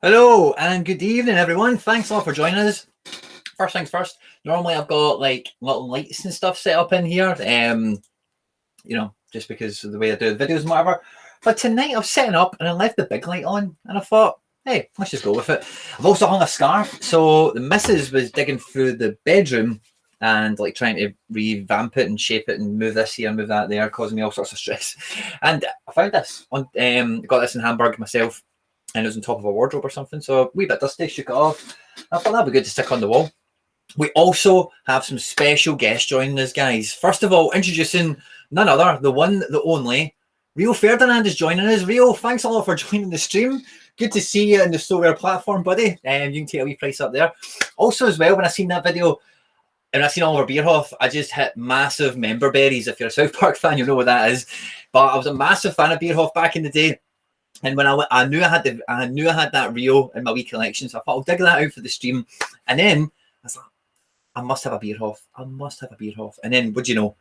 Hello and good evening, everyone. Thanks a lot for joining us. First things first, normally I've got like little lights and stuff set up in here, you know, just because of the way I do the videos and whatever. But tonight I've set it up and I left the big light on and I thought, hey, let's just go with it. I've also hung a scarf. So the missus was digging through the bedroom and like trying to revamp it and shape it and move this here, move that there, causing me all sorts of stress. And I found this on, got this in Hamburg myself. And it was on top of a wardrobe or something, so a wee bit dusty, shook it off. I thought that'd be good to stick on the wall. We also have some special guests joining us, guys. First of all, introducing none other, the one, the only, Rio Ferdinand is joining us. Rio, thanks a lot for joining the stream. Good to see you in the SoRare platform, buddy. You can take a wee price up there. Also, as well, when I seen that video, and I seen Oliver Bierhoff, I just hit massive member berries. If you're a South Park fan, you know what that is. But I was a massive fan of Bierhoff back in the day. And when I knew I had that Rio in my wee collection, so I thought I'll dig that out for the stream. And then I was like, I must have a Bierhoff. I must have a Bierhoff. And then, would you know,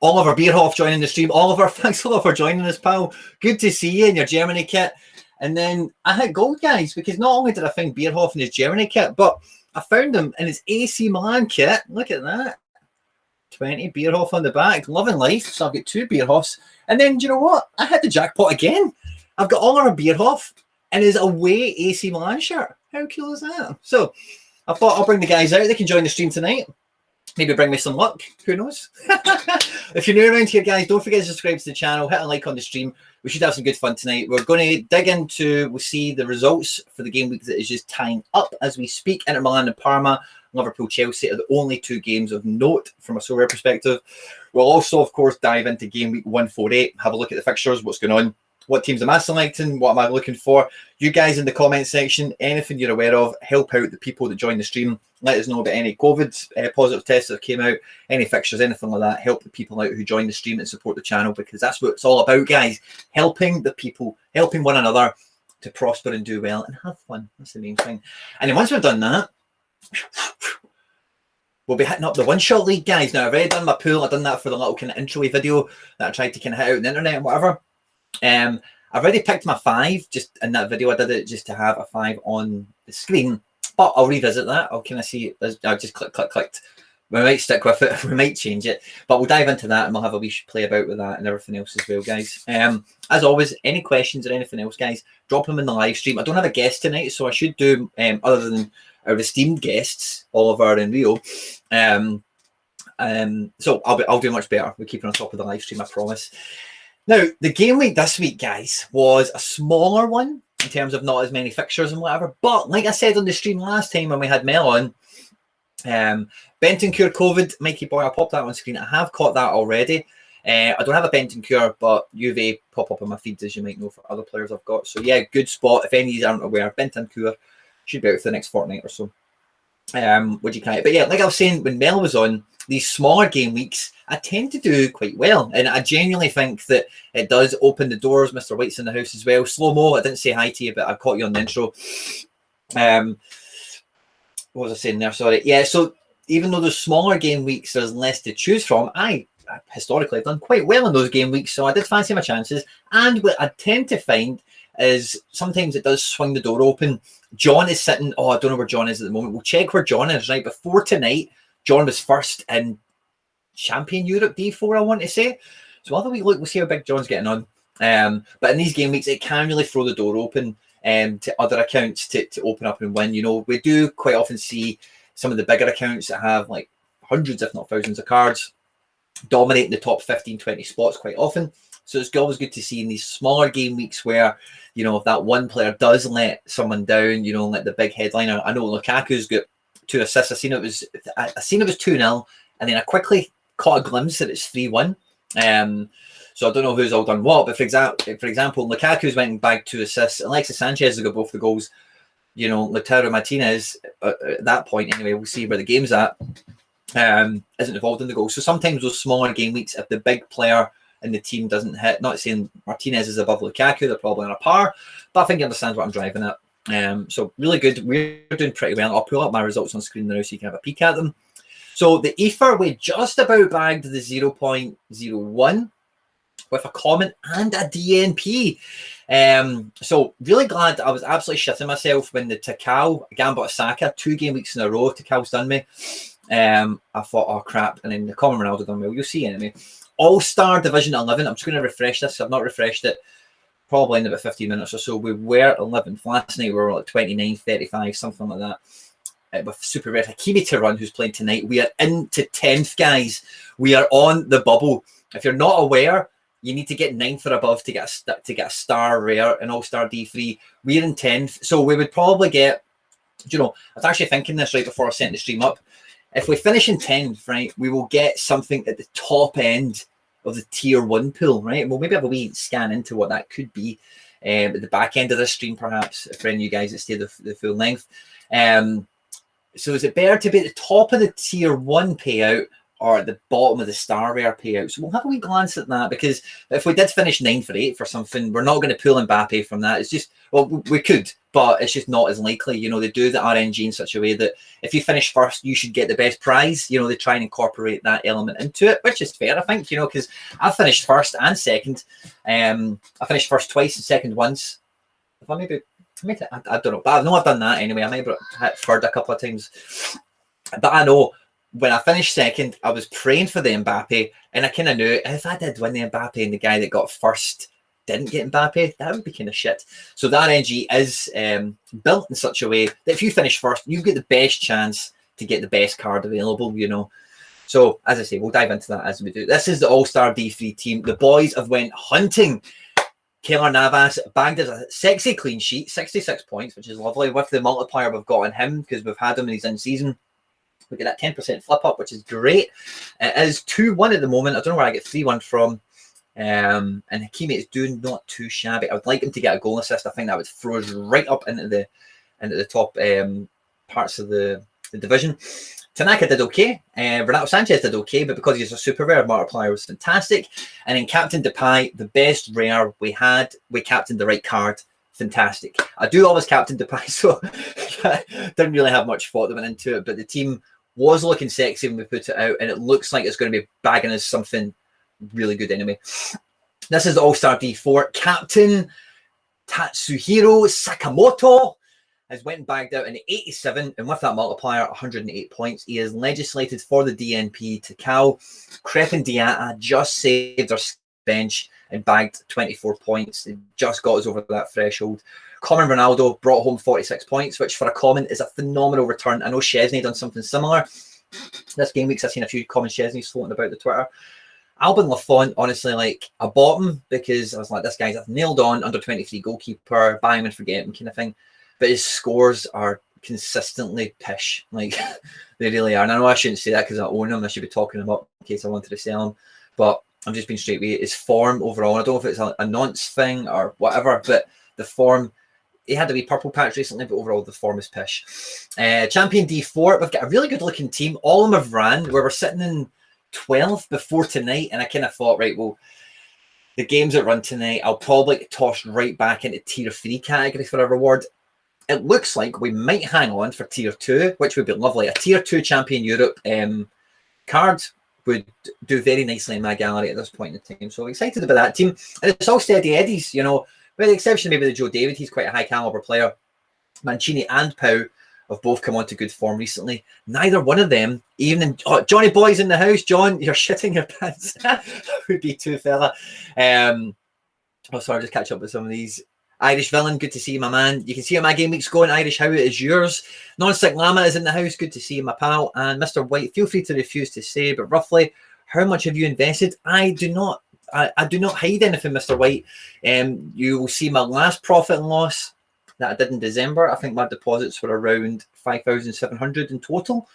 Oliver Bierhoff joining the stream. Oliver, thanks a lot for joining us, pal. Good to see you in your Germany kit. And then I hit gold, guys, because not only did I find Bierhoff in his Germany kit, but I found him in his AC Milan kit. Look at that. 20 Bierhoff on the back. Loving life. So I've got 2 Bierhoffs. And then, do you know what? I hit the jackpot again. I've got Oliver Bierhoff in his away AC Milan shirt. How cool is that? So I thought I'll bring the guys out. They can join the stream tonight. Maybe bring me some luck. Who knows? If you're new around here, guys, don't forget to subscribe to the channel. Hit a like on the stream. We should have some good fun tonight. We're going to dig into, we'll see the results for the game week that is just tying up as we speak. Inter Milan and Parma, Liverpool, Chelsea are the only 2 games of note from a SoRare perspective. We'll also, of course, dive into game week 148, have a look at the fixtures, what's going on. What teams am I selecting? What am I looking for? You guys in the comment section, anything you're aware of, help out the people that join the stream. Let us know about any COVID positive tests that came out, any fixtures, anything like that. Help the people out who join the stream and support the channel, because that's what it's all about, guys. Helping the people, helping one another to prosper and do well and have fun. That's the main thing. And then once we've done that, we'll be hitting up the one-shot league, guys. Now, I've already done my pool. I've done that for the little kind of intro video that I tried to kind of hit out on the internet and whatever. I've already picked my 5 just in that video. I did it just to have a 5 on the screen, but I'll revisit that. I'll kind of see. I'll just clicked. We might stick with it. We might change it, but we'll dive into that and we'll have a wee play about with that and everything else as well, guys. As always, any questions or anything else, guys, drop them in the live stream. I don't have a guest tonight, so I should do other than our esteemed guests, Oliver and Rio. So I'll do much better. We're keeping on top of the live stream, I promise. Now, the game week this week, guys, was a smaller one in terms of not as many fixtures and whatever. But like I said on the stream last time when we had Mel on, Bentancur COVID, Mikey boy, I'll pop that on screen. I have caught that already. I don't have a Bentancur, but UV pop up on my feeds, as you might know, for other players I've got. So yeah, good spot. If any of you aren't aware, Bentancur should be out for the next fortnight or so. Would you kind? But yeah, like I was saying, when Mel was on, these smaller game weeks, I tend to do quite well, and I genuinely think that it does open the doors. Mr. White's in the house as well. Slow Mo, I didn't say hi to you, but I caught you on the intro. What was I saying there? Sorry. Yeah. So even though there's smaller game weeks, there's less to choose from. I historically have done quite well in those game weeks, so I did fancy my chances. And what I tend to find is sometimes it does swing the door open. John is sitting. Oh, I don't know where John is at the moment. We'll check where John is. Right before tonight, John was first in Champion Europe D4, I want to say. So while we look, we'll see how big John's getting on. But in these game weeks, it can really throw the door open to other accounts to open up and win. You know, we do quite often see some of the bigger accounts that have like hundreds, if not thousands of cards dominating the top 15, 20 spots quite often. So it's always good to see in these smaller game weeks where, you know, if that one player does let someone down, you know, like the big headliner. I know Lukaku's got 2 assists. I seen it was 2-0, and then I quickly caught a glimpse that it's 3-1. So I don't know who's all done what, but for example, Lukaku's went and bagged 2 assists. Alexis Sanchez has got both the goals. You know, Lautaro Martinez at that point anyway. We'll see where the game's at. Isn't involved in the goal. So sometimes those smaller game weeks, if the big player in the team doesn't hit, not saying Martinez is above Lukaku, they're probably on a par, but I think he understands what I'm driving at. So really good. We're doing pretty well. I'll pull up my results on screen now so you can have a peek at them. So the Ether, we just about bagged the 0.01 with a comment and a DNP. So really glad. I was absolutely shitting myself when the Takao Gambit Saka 2 game weeks in a row, Takao's done me. I thought, oh crap, and then the common Ronaldo done well. You'll see anyway. All-Star Division 11. I'm just going to refresh this. I've not refreshed it probably in about 15 minutes or so. We were 11th. Last night we were like 29, 35, something like that. With Super Red Hakimi to run, who's playing tonight. We are into 10th, guys. We are on the bubble. If you're not aware, you need to get 9th or above to get a star rare in All-Star D3. We're in 10th. So we would probably get, you know, I was actually thinking this right before I sent the stream up. If we finish in 10th, right, we will get something at the top end of the tier 1 pool, right? We'll maybe have a wee scan into what that could be at the back end of this stream, perhaps, for any of you guys that stay the full length. So is it better to be at the top of the tier 1 payout or at the bottom of the star rare payout? So we'll have a wee glance at that, because if we did finish 9th or 8th or something, we're not going to pull Mbappe from that. It's just, well, we could, but it's just not as likely. You know, they do the RNG in such a way that if you finish first, you should get the best prize. You know, they try and incorporate that element into it, which is fair, I think, you know, because I've finished first and second. I finished first twice and second once. If I maybe, I don't know, but I know I've done that anyway. I might have hit third a couple of times. But I know when I finished second, I was praying for the Mbappe, and I kind of knew if I did win the Mbappe and the guy that got first didn't get Mbappe, that would be kind of shit. So the RNG is built in such a way that if you finish first, you get the best chance to get the best card available, you know. So, as I say, we'll dive into that as we do. This is the All-Star D3 team. The boys have went hunting. Keylor Navas bagged us a sexy clean sheet, 66 points, which is lovely, with the multiplier we've got on him, because we've had him in his in-season. We get that 10% flip up, which is great. It is 2-1 at the moment. I don't know where I get 3-1 from. And Hakimi is doing not too shabby. I would like him to get a goal assist. I think that would throw us right up into the top parts of the division. Tanaka did okay. Renato Sanchez did okay, but because he's a super rare, multiplier was fantastic. And in Captain Depay, the best rare we had, we captained the right card. Fantastic. I do always captain Depay, so didn't really have much thought that went into it, but the team was looking sexy when we put it out, and it looks like it's going to be bagging us something really good anyway. This is the All-Star D4. Captain Tatsuhiro Sakamoto has went and bagged out an 87, and with that multiplier, 108 points. He has legislated for the DNP to Cal. Crepin Diatta just saved our bench and bagged 24 points. It just got us over that threshold. Common Ronaldo brought home 46 points, which for a common is a phenomenal return. I know Chesney done something similar. This game weeks, I've seen a few common Chesneys floating about the Twitter. Albin Lafont, honestly, like, I bought him because I was like, this guy's nailed on, under 23 goalkeeper, buy him and forget him kind of thing. But his scores are consistently pish. Like, they really are. And I know I shouldn't say that because I own them. I should be talking them up in case I wanted to sell them. But I'm just being straight with it. His form overall, I don't know if it's a nonce thing or whatever, but the form, he had a wee purple patch recently, but overall the form is pish. Champion D4, we've got a really good looking team. All of them have ran, where we're sitting in 12th before tonight, and I kind of thought, right, well, the games that run tonight, I'll probably get tossed right back into tier 3 category for a reward. It looks like we might hang on for tier 2, which would be lovely. A tier 2 Champion Europe card would do very nicely in my gallery at this point in time. So I'm excited about that team. And it's all steady eddies, you know, with the exception maybe of Joe David. He's quite a high caliber player. Mancini and Pau have both come on to good form recently. Neither one of them, even in, Johnny Boy's in the house. John, you're shitting your pants. That would be too fella. Sorry, just catch up with some of these. Irish Villain, good to see you, my man. You can see how my game week's going. Irish, how it is yours? Non-Stick Llama is in the house. Good to see you, my pal. And Mr. White, feel free to refuse to say, but roughly, how much have you invested? I do not hide anything, Mr. White. You will see my last profit and loss that I did in December. I think my deposits were around 5,700 in total.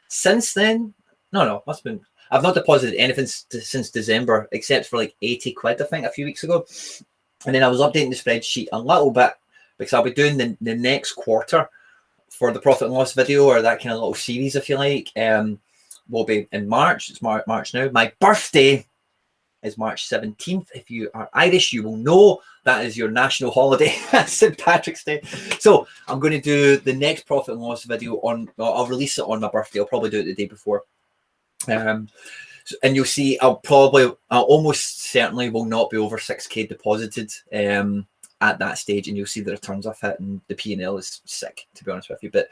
Since then, no, must have been. I've not deposited anything since December, except for like 80 quid, I think, a few weeks ago. And then I was updating the spreadsheet a little bit because I'll be doing the next quarter for the profit and loss video, or that kind of little series, if you like. Will be in March. It's March now. My birthday is March 17th. If you are Irish, you will know that is your national holiday, St. Patrick's Day. So I'm going to do the next profit and loss video on, I'll release it on my birthday. I'll probably do it the day before. And you'll see, I'll almost certainly will not be over 6k deposited at that stage, and you'll see the returns I've hit, and the P&L is sick, to be honest with you. But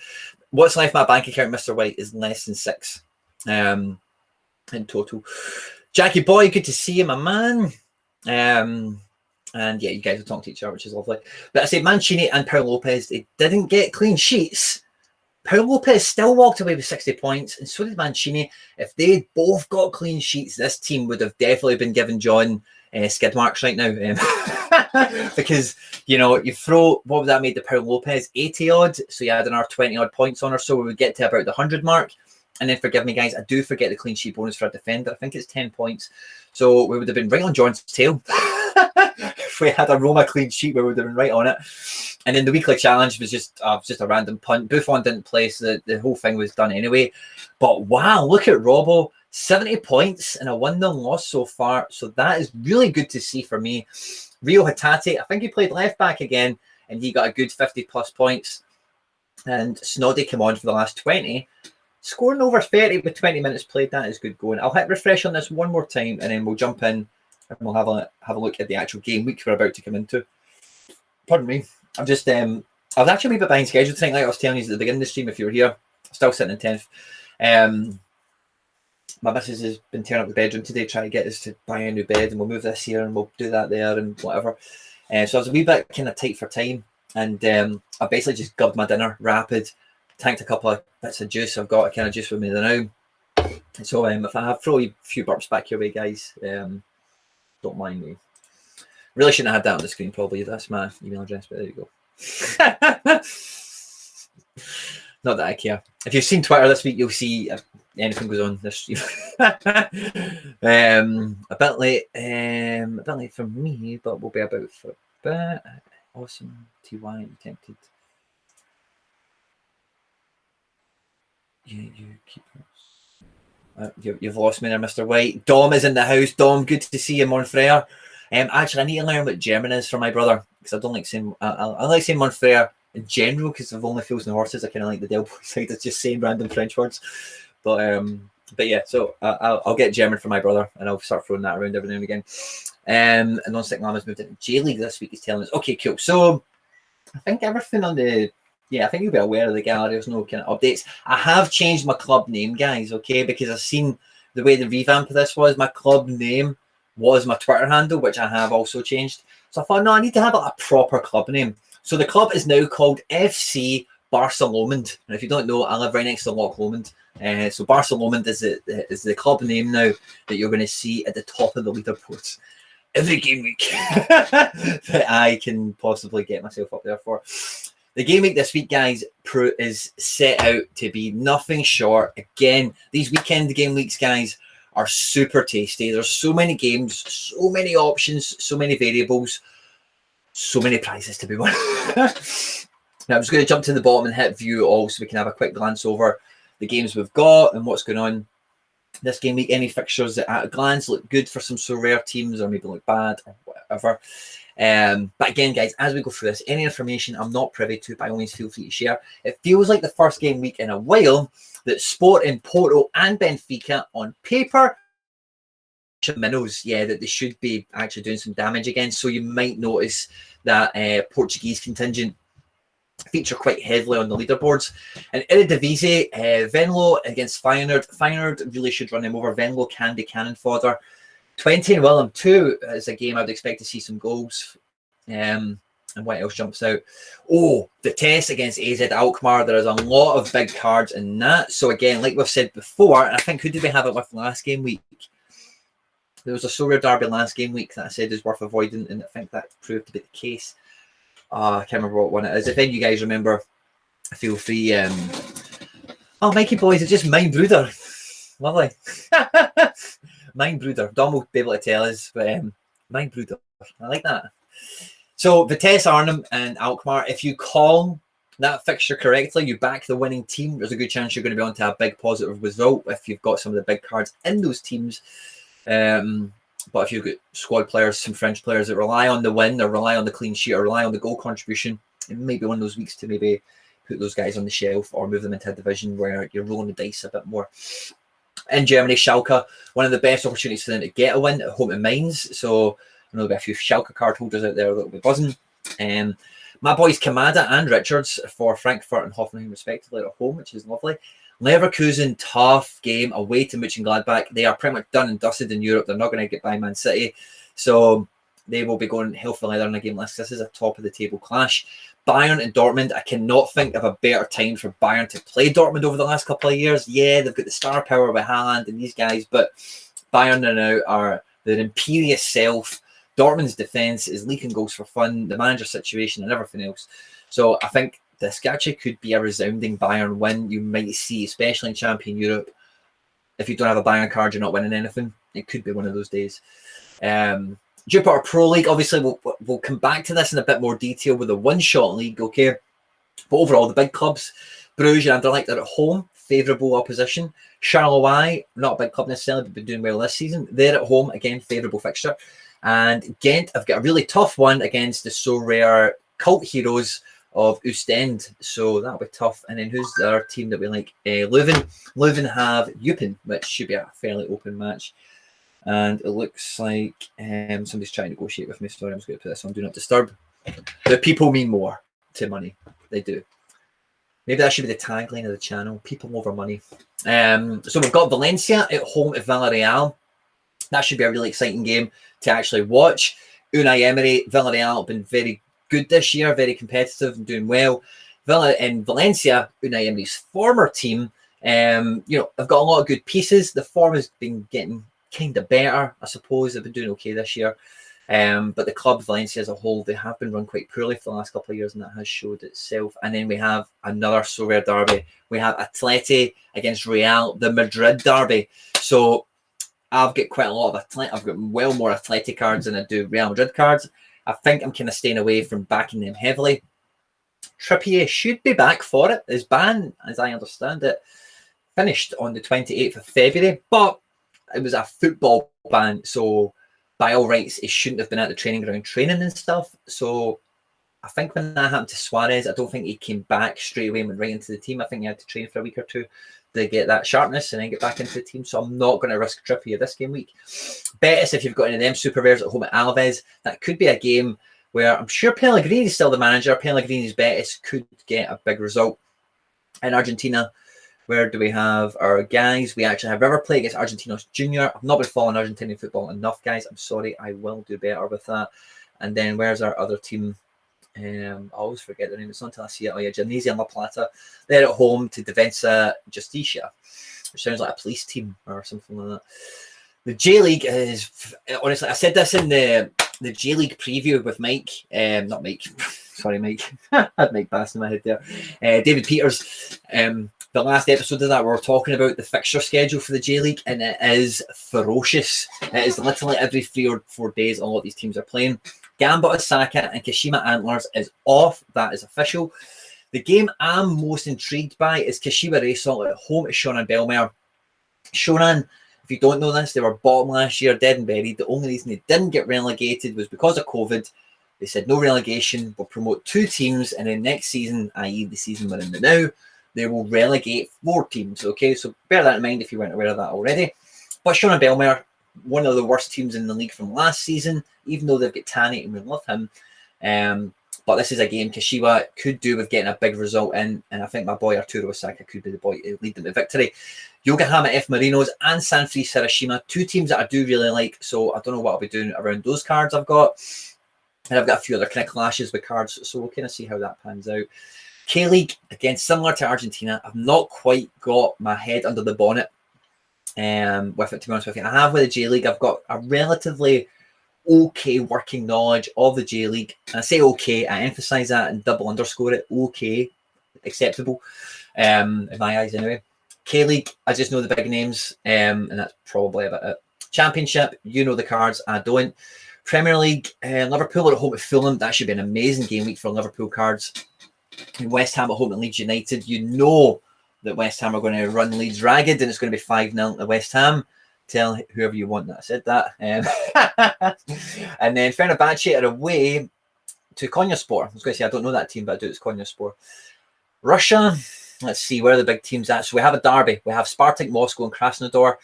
what's left in my bank account, Mr. White, is less than 6 in total. Jackie Boy, good to see you, my man. And yeah, you guys are talking to each other, which is lovely. But I say Mancini and Pau Lopez, they didn't get clean sheets. Pau Lopez still walked away with 60 points, and so did Mancini. If they both got clean sheets, this team would have definitely been giving John skid marks right now. Because, you know, you throw, what would that made the Pau Lopez? 80 odd. So you add another 20 odd points on her. So we would get to about the 100 mark. And then forgive me, guys, I do forget the clean sheet bonus for a defender. I think it's 10 points. So we would have been right on John's tail. If we had a Roma clean sheet, we would have been right on it. And then the weekly challenge was just a random punt. Buffon didn't play, so the whole thing was done anyway. But wow, look at Robbo. 70 points and a 1-0 loss so far. So that is really good to see for me. Rio Hatate, I think he played left back again, and he got a good 50 plus points. And Snoddy came on for the last 20. Scoring over 30 with 20 minutes played, that is good going. I'll hit refresh on this one more time, and then we'll jump in and we'll have a look at the actual game week we're about to come into. Pardon me. I'm just I was actually a wee bit behind schedule tonight, like I was telling you at the beginning of the stream. If you were here, still sitting in 10th. My missus has been tearing up the bedroom today, trying to get us to buy a new bed, and we'll move this here and we'll do that there and whatever. So I was a wee bit kind of tight for time, and I basically just gubbed my dinner rapid, tanked a couple of bits of juice. I've got a kind of juice with me now. So if I have throw a few burps back your way, guys, don't mind me. Really shouldn't have had that on the screen, probably. That's my email address, but there you go. Not that I care. If you've seen Twitter this week, you'll see if anything goes on this stream. A bit late for me, but we'll be about for a bit. Awesome. TY, you tempted. Yeah, you keep you've lost me there, Mr. White. Dom is in the house. Dom, good to see you, Monfrere. Actually, I need to learn what German is for my brother, because I don't like saying I like saying Monfrere in general, because of Only Fools and Horses. I kind of like the Delbo side of just saying random French words. But yeah, so I'll get German for my brother, and I'll start throwing that around every now and again. And Non-Stick Llama's moved into J League this week. He's telling us. Okay, cool. So I think everything on the. Yeah, I think you'll be aware of the gallery. There's no kind of updates. I have changed my club name, guys, okay? Because I've seen the way the revamp of this was. My club name was my Twitter handle, which I have also changed. So I thought, no, I need to have a proper club name. So the club is now called FC Barcelomond. And if you don't know, I live right next to Loch Lomond. So Barcelomond is the club name now that you're going to see at the top of the leaderboards every game week that I can possibly get myself up there for. The game week this week, guys, is set out to be nothing short. Again, these weekend game weeks, guys, are super tasty. There's so many games, so many options, so many variables, so many prizes to be won. Now, I'm just going to jump to the bottom and hit view all so we can have a quick glance over the games we've got and what's going on this game week. Any fixtures that at a glance look good for some SoRare teams or maybe look bad or whatever. But again, guys, as we go through this, any information I'm not privy to, by all means, feel free to share. It feels like the first game week in a while that Sport in Porto and Benfica on paper minnows, yeah, that they should be actually doing some damage again. So you might notice that Portuguese contingent feature quite heavily on the leaderboards. And Eredivisie, Venlo against Feyenoord. Feyenoord really should run him over. Venlo can be cannon fodder. 20 and Willem 2 is a game I'd expect to see some goals. And what else jumps out? Oh, the test against AZ Alkmaar. There is a lot of big cards in that. So again, like we've said before, and I think who did we have it with last game week? There was a SoRare derby last game week that I said is worth avoiding, and I think that proved to be the case. I can't remember what one it is. If any of you guys remember, feel free. Oh, Mikey boys, it's just Mind Brooder. Lovely. Mind Brooder. Dom will be able to tell us, but Mind Brooder. I like that. So Vitesse Arnhem and Alkmaar, if you call that fixture correctly, you back the winning team, there's a good chance you're going to be on to a big positive result if you've got some of the big cards in those teams. But if you've got squad players, some French players that rely on the win or rely on the clean sheet or rely on the goal contribution, it may be one of those weeks to maybe put those guys on the shelf or move them into a division where you're rolling the dice a bit more. In Germany, Schalke, one of the best opportunities for them to get a win at home to Mainz. So I know there'll be a few Schalke card holders out there that will be buzzing. My boys Kamada and Richards for Frankfurt and Hoffenheim respectively at home, which is lovely. Leverkusen, tough game away to Mönchengladbach. They are pretty much done and dusted in Europe. They're not going to get by Man City. So they will be going hell for leather in a game like this. This is a top of the table clash. Bayern and Dortmund, I cannot think of a better time for Bayern to play Dortmund over the last couple of years. Yeah, they've got the star power with Haaland and these guys, but Bayern now are their imperious self. Dortmund's defence is leaking goals for fun, the manager situation and everything else. So I think this actually could be a resounding Bayern win. You might see, especially in Champion Europe, if you don't have a Bayern card, you're not winning anything. It could be one of those days. Jupiter Pro League, obviously, we'll come back to this in a bit more detail with the one-shot league, okay? But overall, the big clubs, Bruges and Anderlecht are at home, favourable opposition. Charleroi, not a big club necessarily, but been doing well this season. They're at home, again, favourable fixture. And Ghent have got a really tough one against the SoRare cult heroes of Ostend, so that'll be tough. And then who's the other team that we like? Leuven. Leuven have Eupen, which should be a fairly open match. And it looks like somebody's trying to negotiate with me. Sorry, I'm just going to put this on Do Not Disturb. The people mean more to money. They do. Maybe that should be the tagline of the channel. People over money. So we've got Valencia at home at Villarreal. That should be a really exciting game to actually watch. Unai Emery, Villarreal have been very good this year, very competitive and doing well. In Valencia, Unai Emery's former team, they've got a lot of good pieces. The form has been getting kind of better, I suppose. They've been doing okay this year. But the club, Valencia as a whole, they have been run quite poorly for the last couple of years, and that has showed itself. And then we have another SoRare derby. We have Atleti against Real, the Madrid derby. So I've got quite a lot of Atleti. I've got well more Atleti cards than I do Real Madrid cards. I think I'm kind of staying away from backing them heavily. Trippier should be back for it. His ban, as I understand it, finished on the 28th of February, but it was a football ban, so by all rights, he shouldn't have been at the training ground training and stuff. So I think when that happened to Suarez, I don't think he came back straight away and went right into the team. I think he had to train for a week or two to get that sharpness and then get back into the team. So I'm not going to risk Trippier this game week. Betis, if you've got any of them super rares at home at Alaves, that could be a game where I'm sure Pellegrini is still the manager. Pellegrini's Betis could get a big result. In Argentina, where do we have our guys? We actually have River Plate against Argentinos Junior. I've not been following Argentinian football enough, guys. I'm sorry. I will do better with that. And then where's our other team? I always forget their name. It's not until I see it. Oh yeah, Gimnasia La Plata. They're at home to Defensa Justicia, which sounds like a police team or something like that. The J League is, honestly, I said this in the the J League preview with Mike, not Mike, sorry Mike, I had Mike Bass in my head there, David Peters. The last episode of that, we were talking about the fixture schedule for the J League, and it is ferocious. It is literally every 3 or 4 days a lot of these teams are playing. Gambit Osaka and Kashima Antlers is off. That is official. The game I'm most intrigued by is Kashiwa Reysol at home to Shonan Bellmare. Shonan, if you don't know this, they were bottom last year, dead and buried. The only reason they didn't get relegated was because of COVID. They said no relegation, we'll promote 2 teams, and then next season, i.e. the season we're in now, they will relegate 4 teams. Okay, so bear that in mind if you weren't aware of that already. But Shonan Bellmare, one of the worst teams in the league from last season, even though they've got Tani and we love him. But this is a game Kashiwa could do with getting a big result in, and I think my boy Arturo Osaka could be the boy to lead them to victory. Yokohama F Marinos and Sanfrecce Hiroshima, 2 teams that I do really like, so I don't know what I'll be doing around those cards I've got. And I've got a few other kind of clashes with cards, so we'll kind of see how that pans out. K-League, again, similar to Argentina, I've not quite got my head under the bonnet with it, to be honest with you. I have with the J-League, I've got a relatively okay working knowledge of the J-League. And I say okay, I emphasize that and double underscore it. Okay, acceptable, in my eyes anyway. K-League, I just know the big names, and that's probably about it. Championship, you know the cards, I don't. Premier League, Liverpool are at home to Fulham. That should be an amazing game week for Liverpool cards. And West Ham at home to Leeds United. You know that West Ham are going to run Leeds ragged, and it's going to be 5-0 to West Ham. Tell whoever you want that I said that. And then Fenerbahce are away to Konyaspor. I was going to say, I don't know that team, but I do. It's Konyaspor. Russia, let's see, where are the big teams at? So we have a derby. We have Spartak Moscow and Krasnodar.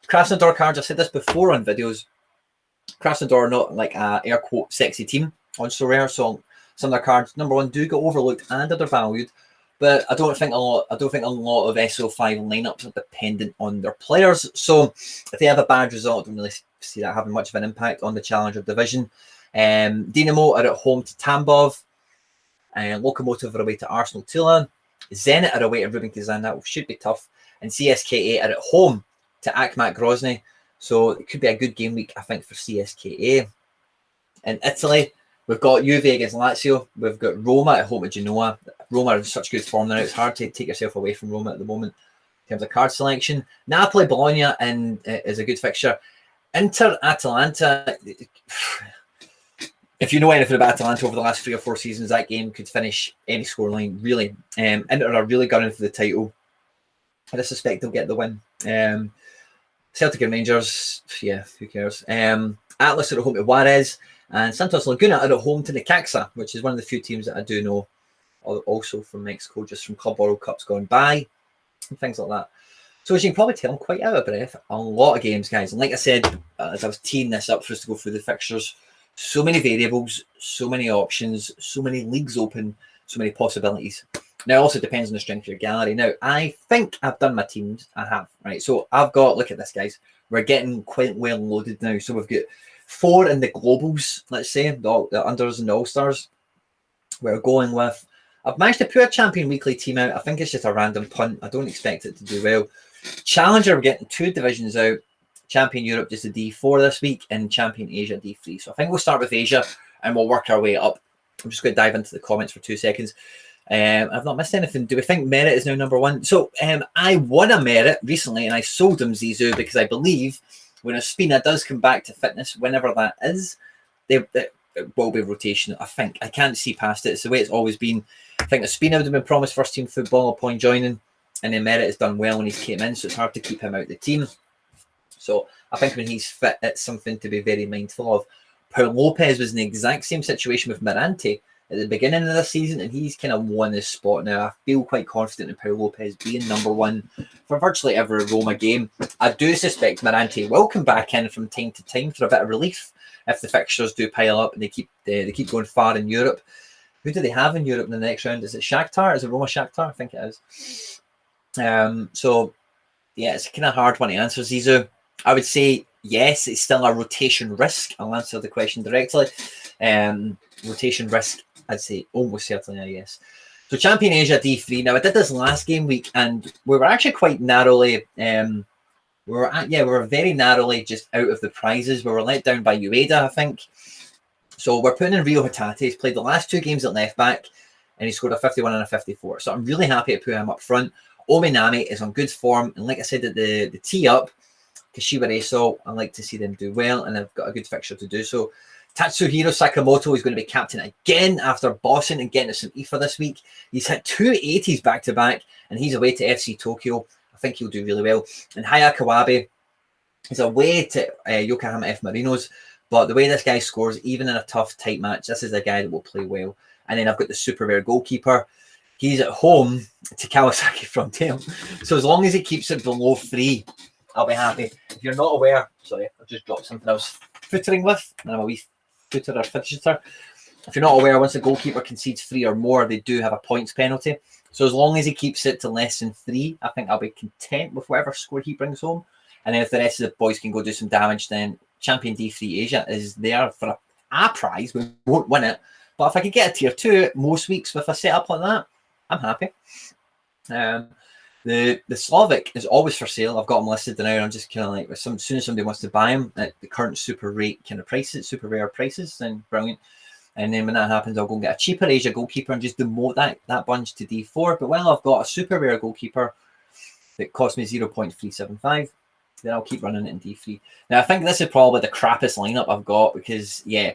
Krasnodar cards, I've said this before on videos. Krasnodar are not like a air quote sexy team on SoRare, so some of their cards, number one, do get overlooked and undervalued. But I don't think a lot of SO5 lineups are dependent on their players. So if they have a bad result, I don't really see that having much of an impact on the Challenger division. Dinamo are at home to Tambov, and Lokomotiv are away to Arsenal Tula. Zenit are away to Rubin Kazan. That should be tough. And CSKA are at home to Akhmat Grozny. So it could be a good game week, I think, for CSKA. In Italy, we've got Juve against Lazio. We've got Roma at home to Genoa. Roma are in such good form now. It's hard to take yourself away from Roma at the moment in terms of card selection. Napoli, Bologna is a good fixture. Inter, Atalanta. If you know anything about Atalanta over the last 3 or 4 seasons, that game could finish any scoreline, really. Inter are really gunning for the title. I suspect they'll get the win. Celtic and Rangers, yeah, who cares? Atlas are at home to Juarez, and Santos Laguna are at home to Necaxa, which is one of the few teams that I do know also from Mexico, just from Club World Cups going by, and things like that. So as you can probably tell, I'm quite out of breath. A lot of games, guys. And like I said, as I was teeing this up for us to go through the fixtures, so many variables, so many options, so many leagues open, so many possibilities. Now, it also depends on the strength of your gallery. Now, I think I've done my teams. I have, right? So I've got, look at this, guys. We're getting quite well loaded now. So we've got 4 in the globals, let's say, the unders and the all-stars. We're going with, I've managed to put a Champion Weekly team out. I think it's just a random punt. I don't expect it to do well. Challenger, we're getting 2 divisions out. Champion Europe, just a D4 this week, and Champion Asia, D3. So I think we'll start with Asia, and we'll work our way up. I'm just going to dive into the comments for 2 seconds. I've not missed anything. Do we think Merit is now number 1? So I won a Merit recently, and I sold him Zizou because I believe when Ospina does come back to fitness, whenever that is, it will be rotation. I think I can't see past it. It's the way it's always been. I think Ospina would have been promised first team football upon joining, and then Merit has done well when he's came in, so it's hard to keep him out of the team. So I think when he's fit, it's something to be very mindful of. Paul Lopez was in the exact same situation with Mirante at the beginning of the season, and he's kind of won his spot now. I feel quite confident in Paul Lopez being number 1 for virtually every Roma game. I do suspect Mirante will come back in from time to time for a bit of relief if the fixtures do pile up and they keep going far in Europe. Who do they have in Europe in the next round? Is it Shakhtar? Is it Roma Shakhtar? I think it is. So yeah, it's a kind of hard one to answer, Zizou. I would say yes, it's still a rotation risk. I'll answer the question directly. Rotation risk, I'd say almost certainly a yes. So Champion Asia D3. Now I did this last game week, and we were actually quite narrowly. We were very narrowly just out of the prizes. We were let down by Ueda, I think. So we're putting in Rio Hatate. He's played the last 2 games at left back, and he scored a 51 and a 54. So I'm really happy to put him up front. Ominami is on good form, and like I said at the tee up, Kashiwa Reso, I like to see them do well, and they've got a good fixture to do so. Tatsuhiro Sakamoto is going to be captain again after bossing and getting us some IFA this week. He's hit 2 80s back to back, and he's away to FC Tokyo. I think he'll do really well. And Haya Kawabe is away to Yokohama F Marinos. But the way this guy scores, even in a tough, tight match, this is a guy that will play well. And then I've got the super rare goalkeeper. He's at home to Kawasaki Frontale. So as long as he keeps it below 3, I'll be happy. If you're not aware, sorry, I've just dropped something I was footering with, and I'm a wee footer or fidgeter. If you're not aware, once a goalkeeper concedes 3 or more, they do have a points penalty. So as long as he keeps it to less than 3, I think I'll be content with whatever score he brings home. And then if the rest of the boys can go do some damage, then Champion D3 Asia is there for a prize. We won't win it. But if I could get a tier 2 most weeks with a setup like that, I'm happy. The Slavic is always for sale. I've got them listed now. I'm just kind of like, as soon as somebody wants to buy them at the current super rate kind of prices, super rare prices, then brilliant. And then when that happens, I'll go and get a cheaper Asia goalkeeper and just demote that bunch to D4. But while I've got a super rare goalkeeper that cost me 0.375, then I'll keep running it in D3. Now, I think this is probably the crappiest lineup I've got because, yeah,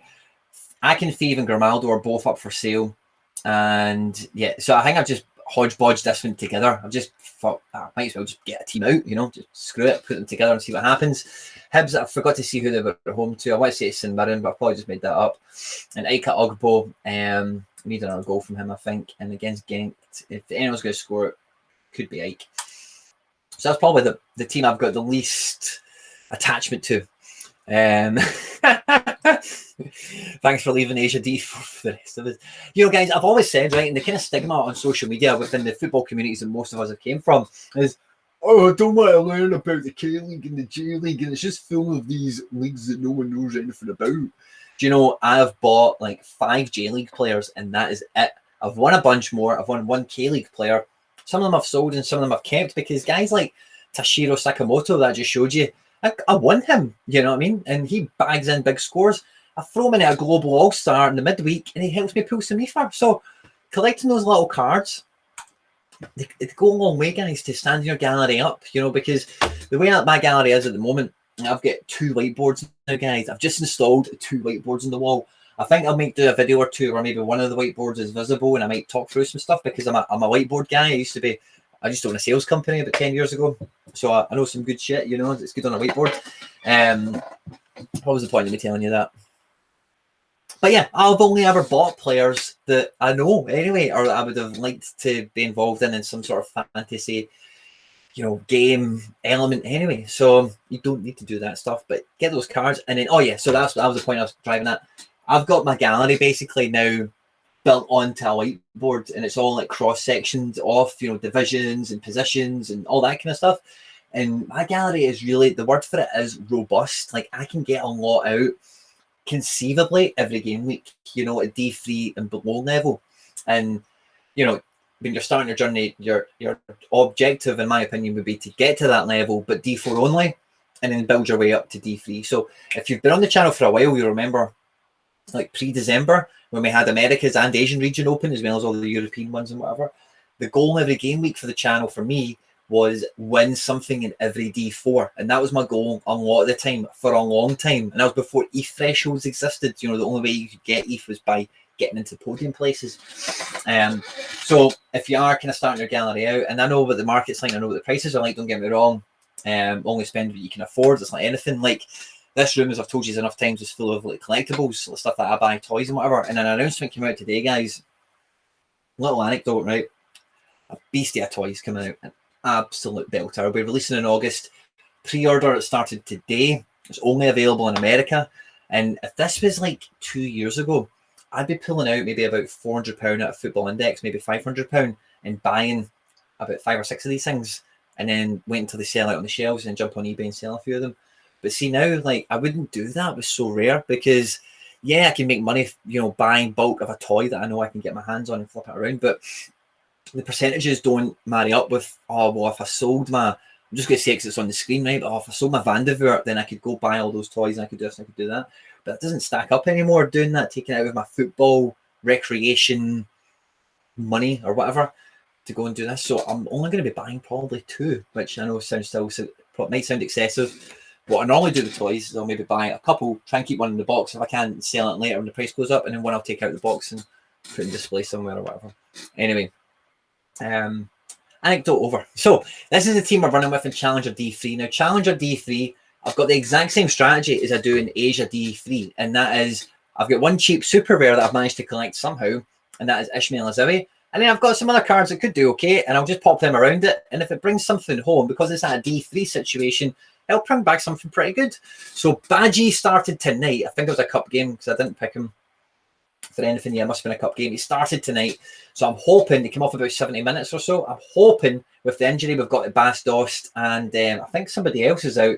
Akinfeev and Grimaldo are both up for sale. And, yeah, so I think I've just hodgepodged this one together. I've just thought, I might as well just get a team out, you know, just screw it, put them together and see what happens. Hibs, I forgot to see who they were at home to. I want to say it's St Mirren, but I probably just made that up. And Aika Ogbo, need another goal from him, I think. And against Genk, if anyone's going to score it, could be Ike. So that's probably the team I've got the least attachment to. Thanks for leaving Asia D for the rest of us. You know, guys, I've always said, right, and the kind of stigma on social media within the football communities that most of us have came from is, oh, I don't want to learn about the K-League and the J-League, and it's just full of these leagues that no one knows anything about. Do you know, I've bought like 5 J-League players, and that is it. I've won a bunch more. I've won 1 K-League player. Some of them I've sold and some of them I've kept because guys like Tashiro Sakamoto that I just showed you, I won him, you know what I mean? And he bags in big scores. I throw him in at a global all-star in the midweek and he helps me pull some IFA. So collecting those little cards, they go a long way, guys, to stand your gallery up, you know, because the way my gallery is at the moment, I've got 2 whiteboards now, guys. I've just installed 2 whiteboards on the wall. I think I'll do a video or 2 where maybe one of the whiteboards is visible and I might talk through some stuff because I'm a whiteboard guy. I used to own a sales company about 10 years ago. So I know some good shit, you know, it's good on a whiteboard. What was the point of me telling you that? But yeah, I've only ever bought players that I know anyway, or that I would have liked to be involved in some sort of fantasy, you know, game element anyway. So you don't need to do that stuff, but get those cards. And then, oh yeah, so that was the point I was driving at. I've got my gallery basically now built onto a whiteboard, and it's all like cross sections of, you know, divisions and positions and all that kind of stuff. And my gallery is really, the word for it is robust. Like I can get a lot out conceivably every game week, you know, at D3 and below level. And, you know, when you're starting your journey, your objective, in my opinion, would be to get to that level, but D4 only, and then build your way up to D3. So if you've been on the channel for a while, you remember like pre-December when we had Americas and Asian region open, as well as all the European ones and whatever. The goal every game week for the channel for me was win something in every D4. And that was my goal a lot of the time for a long time. And that was before ETH thresholds existed. You know, the only way you could get ETH was by getting into podium places. So if you are kind of starting your gallery out, and I know what the market's like, I know what the prices are like, don't get me wrong, only spend what you can afford. It's like anything. Like this room, as I've told you enough times, is full of like collectibles, stuff that I buy, toys and whatever. And an announcement came out today, guys. Little anecdote, right? A beastie of toys coming out. An absolute belter. I'll be releasing in August. Pre-order started today. It's only available in America. And if this was like 2 years ago, I'd be pulling out maybe about £400 out of Football Index, maybe £500, and buying about 5 or 6 of these things, and then wait until they sell out on the shelves and jump on eBay and sell a few of them. But see now, like I wouldn't do that with SoRare because, yeah, I can make money, you know, buying bulk of a toy that I know I can get my hands on and flip it around. But the percentages don't marry up with, oh, well, if I sold my I'm just going to say because it's on the screen, right? But if I sold my Van de Voort, then I could go buy all those toys and I could do this and I could do that. But it doesn't stack up anymore doing that, taking it out of my football, recreation, money or whatever to go and do this. So I'm only going to be buying probably 2, which I know might sound excessive. What I normally do with toys is I'll maybe buy a couple, try and keep one in the box. If I can, sell it later when the price goes up, and then one I'll take out of the box and put in display somewhere or whatever. Anyway, anecdote over. So this is the team we're running with in Challenger D3. Now, Challenger D3, I've got the exact same strategy as I do in Asia D3, and that is I've got one cheap super rare that I've managed to collect somehow, and that is Ishmael Azawi. And then I've got some other cards that could do okay, and I'll just pop them around it. And if it brings something home, because it's at a D3 situation, it'll bring back something pretty good. So Badgie started tonight. I think it was a cup game because I didn't pick him for anything. Yeah, it must have been a cup game. He started tonight. So I'm hoping, he came off about 70 minutes or so. I'm hoping with the injury we've got to Bas Dost, and I think somebody else is out.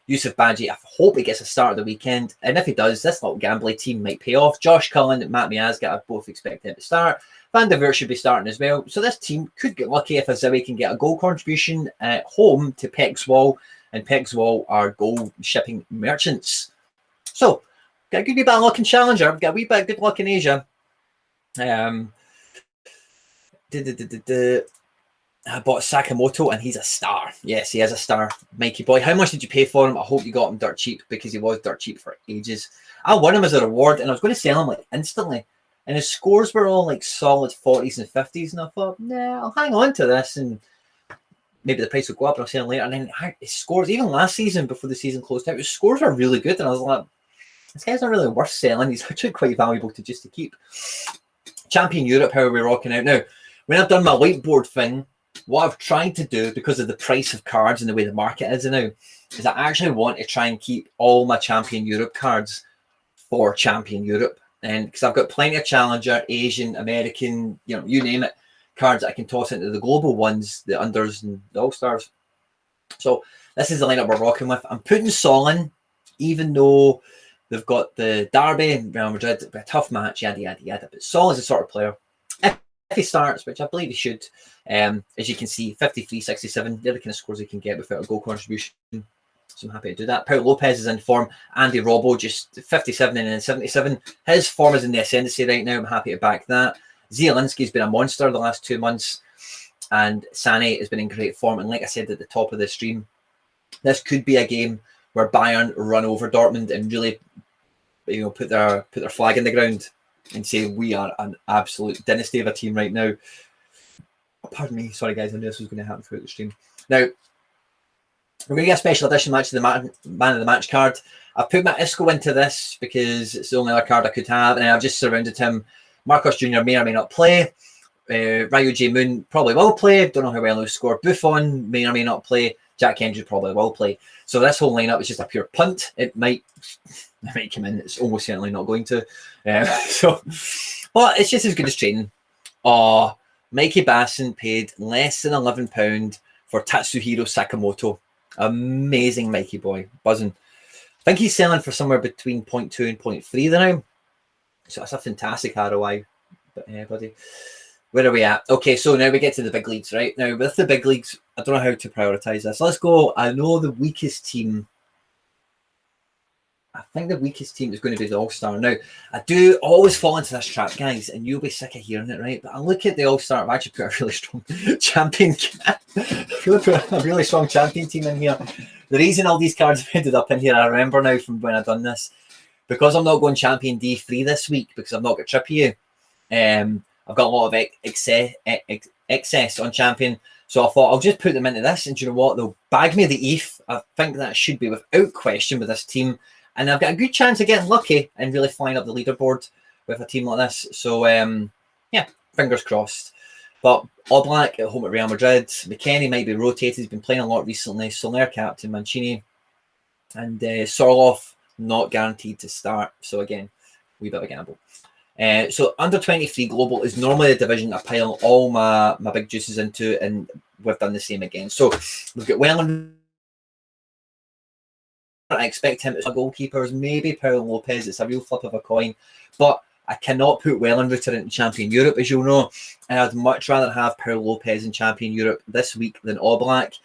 Yusuf Badgie, I hope he gets a start of the weekend. And if he does, this little gambling team might pay off. Josh Cullen and Matt Miazga, I both expect him to start. Van der Voort should be starting as well. So this team could get lucky if Azawi can get a goal contribution at home to Peck's Wall. And Peck's Wall are goal shipping merchants. So, got a good wee bit of luck in Challenger. Got a wee bit of good luck in Asia. I bought Sakamoto and he's a star. Yes, he is a star. Mikey boy. How much did you pay for him? I hope you got him dirt cheap because he was dirt cheap for ages. I won him as a reward and I was going to sell him like instantly. And his scores were all like solid 40s and 50s. And I thought, nah, I'll hang on to this and maybe the price will go up and I'll sell him later. And then his scores, even last season before the season closed out, his scores were really good. And I was like, this guy's not really worth selling. He's actually quite valuable to keep. Champion Europe, how are we rocking out? Now, when I've done my whiteboard thing, what I've tried to do, because of the price of cards and the way the market is now, is I actually want to try and keep all my Champion Europe cards for Champion Europe. And because I've got plenty of Challenger, Asian, American, you know, you name it, cards that I can toss into the global ones, the unders and the all-stars. So this is the lineup we're rocking with. I'm putting Sol in, even though they've got the Derby and Real Madrid, a tough match, yada, yada, yada. But Sol is the sort of player, if he starts, which I believe he should, as you can see, 53, 67, they're the kind of scores he can get without a goal contribution. So I'm happy to do that. Paul Lopez is in form. Andy Robbo just 57 and then 77. His form is in the ascendancy right now. I'm happy to back that. Zielinski's been a monster the last 2 months. And Sané has been in great form. And like I said at the top of the stream, this could be a game where Bayern run over Dortmund and really, you know, put their flag in the ground and say we are an absolute dynasty of a team right now. Pardon me. Sorry, guys. I knew this was going to happen throughout the stream. Now, we're going to get a special edition match of the man of the match card. I've put my Isco into this because it's the only other card I could have, and I've just surrounded him. Marcos Jr. may or may not play. Ryu J. Moon probably will play. Don't know how well he'll score. Buffon may or may not play. Jack Hendry probably will play. So this whole lineup is just a pure punt. It might come in. It's almost certainly not going to. But it's just as good as training. Mikey Basson paid less than £11 for Tatsuhiro Sakamoto. Amazing Mikey boy, buzzing. I think he's selling for somewhere between 0.2 and 0.3 now. So that's a fantastic ROI. But yeah, buddy. Where are we at? Okay, so now we get to the big leagues, right? Now with the big leagues, I don't know how to prioritize this. Let's go. I know the weakest team. I think the weakest team is going to be the All-Star. Now, I do always fall into this trap, guys, and you'll be sick of hearing it, right? But I look at the All-Star. I've actually put a really strong champion. A really strong champion team in here. The reason all these cards have ended up in here, I remember now from when I've done this, because I'm not going champion D3 this week because I've not got Trippier. I've got a lot of excess on champion. So I thought I'll just put them into this, and do you know what? They'll bag me the ETH. I think that should be without question with this team. And I've got a good chance of getting lucky and really flying up the leaderboard with a team like this. So, yeah, fingers crossed. But Oblak at home at Real Madrid. McKennie might be rotated. He's been playing a lot recently. SoRare captain Mancini. And Sorloth not guaranteed to start. So, again, wee bit of a gamble. So, under 23 global is normally a division I pile all my big juices into. And we've done the same again. So, we've got Welland. I expect him to goalkeepers, maybe Paul Lopez. It's a real flip of a coin, but I cannot put Wellenreuther into Champion Europe, as you'll know, and I'd much rather have Paul Lopez in Champion Europe this week than Oblak.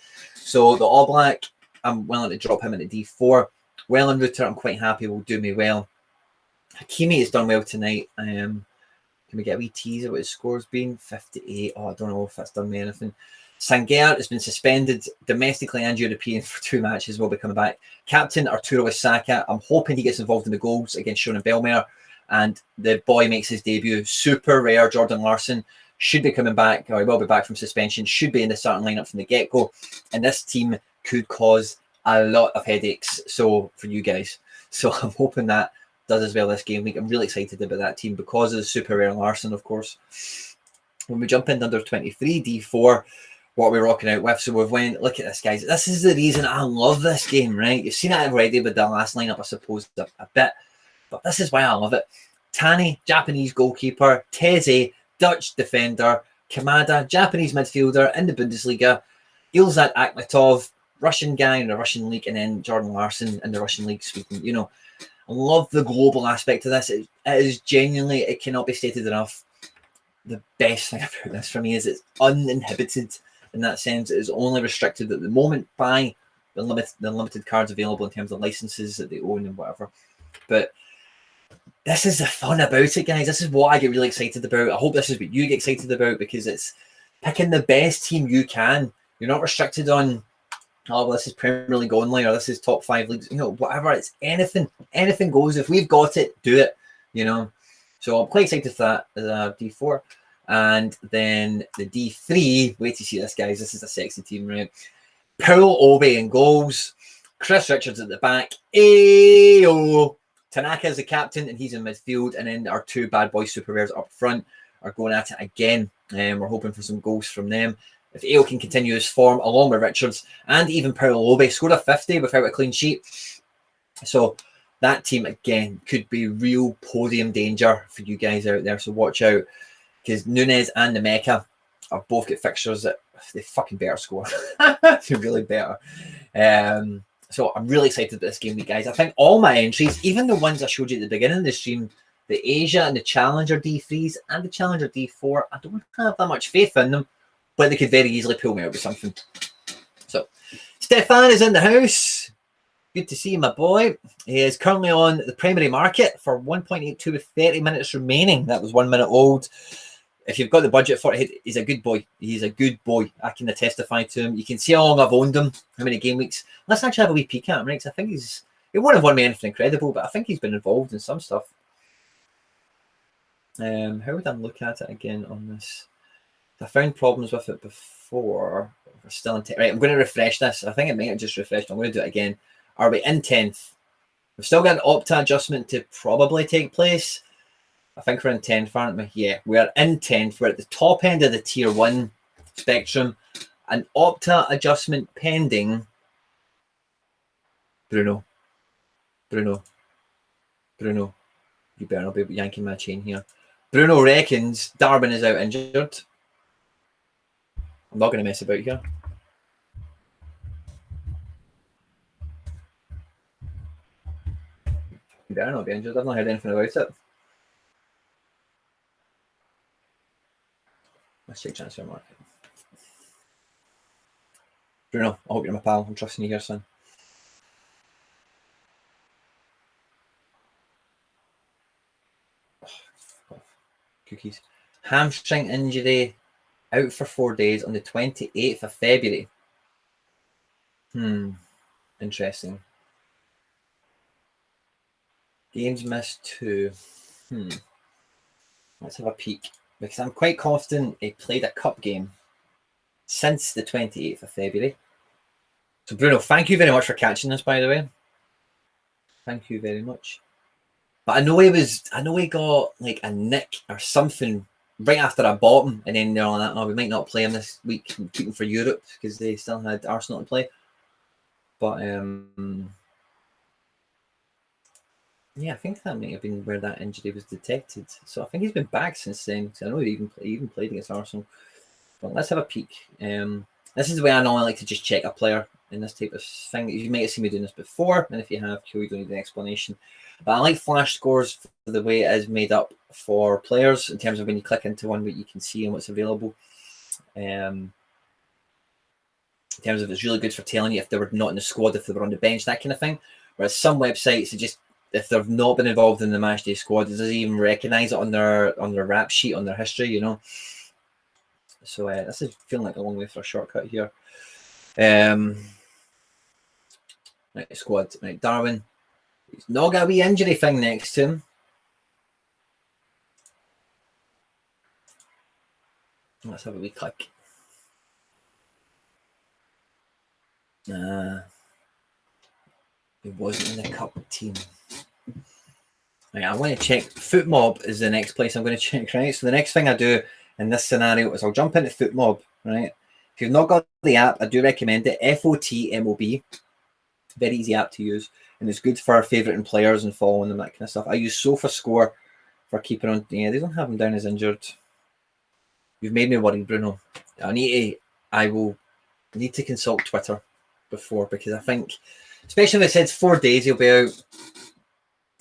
So the All Black, I'm willing to drop him into D4. Well and Router, I'm quite happy, will do me well. Hakimi has done well tonight. Can we get a wee tease of what his score's been? 58. Oh, I don't know if that's done me anything. Sangaert has been suspended domestically and European for 2 matches. Will be coming back. Captain Arturo Saka. I'm hoping he gets involved in the goals against Shonan Belmare. And the boy makes his debut. Super rare. Jordan Larson should be coming back, or he will be back from suspension. Should be in the starting lineup from the get-go. And this team could cause a lot of headaches. So for you guys. So I'm hoping that does as well this game week. I'm really excited about that team because of the super rare Larson, of course. When we jump into under 23 D4, what we're rocking out with. So we've went, look at this, guys. This is the reason I love this game, right? You've seen it already with the last lineup, I suppose, a bit. But this is why I love it. Tani, Japanese goalkeeper. Teze, Dutch defender. Kamada, Japanese midfielder in the Bundesliga. Ilzat Akhmetov, Russian guy in the Russian league. And then Jordan Larson in the Russian league speaking. You know, I love the global aspect of this. It is genuinely, it cannot be stated enough. The best thing about this for me is it's uninhibited. In that sense, it is only restricted at the moment by the limited cards available in terms of licenses that they own and whatever. But this is the fun about it, guys. This is what I get really excited about. I hope this is what you get excited about, because it's picking the best team you can. You're not restricted on, oh, well, this is Premier League only, or this is top 5 leagues. You know, whatever. It's anything goes. If we've got it, do it. You know. So I'm quite excited for that as a D4. And then the D3, wait to see this, guys. This is a sexy team, right? Paul Obi in goals. Chris Richards at the back. Ayo. Tanaka is the captain, and he's in midfield. And then our 2 bad boy super rares up front are going at it again. We're hoping for some goals from them. If Ayo can continue his form, along with Richards, and even Paul Obi, scored a 50 without a clean sheet. So that team, again, could be real podium danger for you guys out there. So watch out. Because Nunez and Nemeka are both get fixtures that they fucking better score. They're really better. So I'm really excited about this game week, guys. I think all my entries, even the ones I showed you at the beginning of the stream, the Asia and the Challenger D3s and the Challenger D4, I don't have that much faith in them, but they could very easily pull me out with something. So Stefan is in the house. Good to see you, my boy. He is currently on the primary market for 1.82 with 30 minutes remaining. That was 1 minute old. If you've got the budget for it, he's a good boy. He's a good boy. I can testify to him. You can see how long I've owned him, how many game weeks. Let's actually have a wee peek at him, right? I think he won't have won me anything incredible, but I think he's been involved in some stuff. How would I look at it again on this? I found problems with it before. We're still in 10th. Right, I'm going to refresh this. I think it might have just refreshed. I'm going to do it again. Are we in 10th? We've still got an Opta adjustment to probably take place. I think we're in 10th, aren't we? Yeah, we're in 10th. We're at the top end of the tier 1 spectrum. An Opta adjustment pending. Bruno. You better not be yanking my chain here. Bruno reckons Darwin is out injured. I'm not going to mess about here. You better not be injured. I've not heard anything about it. Let's check transfer market. Bruno, I hope you're my pal. I'm trusting you here, son. Cookies. Hamstring injury, out for 4 days on the 28th of February. Interesting. Games missed 2. Let's have a peek, because I'm quite confident he played a cup game since the 28th of February. So Bruno, thank you very much for catching this, by the way. Thank you very much. But I know he got like a nick or something right after I bought him, and then they're on that, oh, we might not play him this week and keep him for Europe because they still had Arsenal to play. But yeah, I think that might have been where that injury was detected. So I think he's been back since then. So I know he even played against Arsenal. But let's have a peek. This is the way I normally like to just check a player in this type of thing. You might have seen me doing this before, and if you have, cool, you don't need an explanation. But I like flash scores for the way it is made up for players in terms of when you click into one, what you can see and what's available. in terms of it's really good for telling you if they were not in the squad, if they were on the bench, that kind of thing. Whereas some websites, if they've not been involved in the match day squad, it doesn't even recognise it on their rap sheet, on their history, you know. So this is feeling like a long way for a shortcut here. Right, squad. Right, Darwin. He's not got a wee injury thing next to him. Let's have a wee click. He wasn't in the cup team. Right, I want to check. FootMob is the next place I'm going to check, right? So the next thing I do in this scenario is I'll jump into FootMob, right? If you've not got the app, I do recommend it. FOTMOB. Very easy app to use. And it's good for favoriting players and following them, that kind of stuff. I use SofaScore for keeping on. Yeah, they don't have him down as injured. You've made me worried, Bruno. I will need to consult Twitter before, because I think, especially if it says 4 days he'll be out.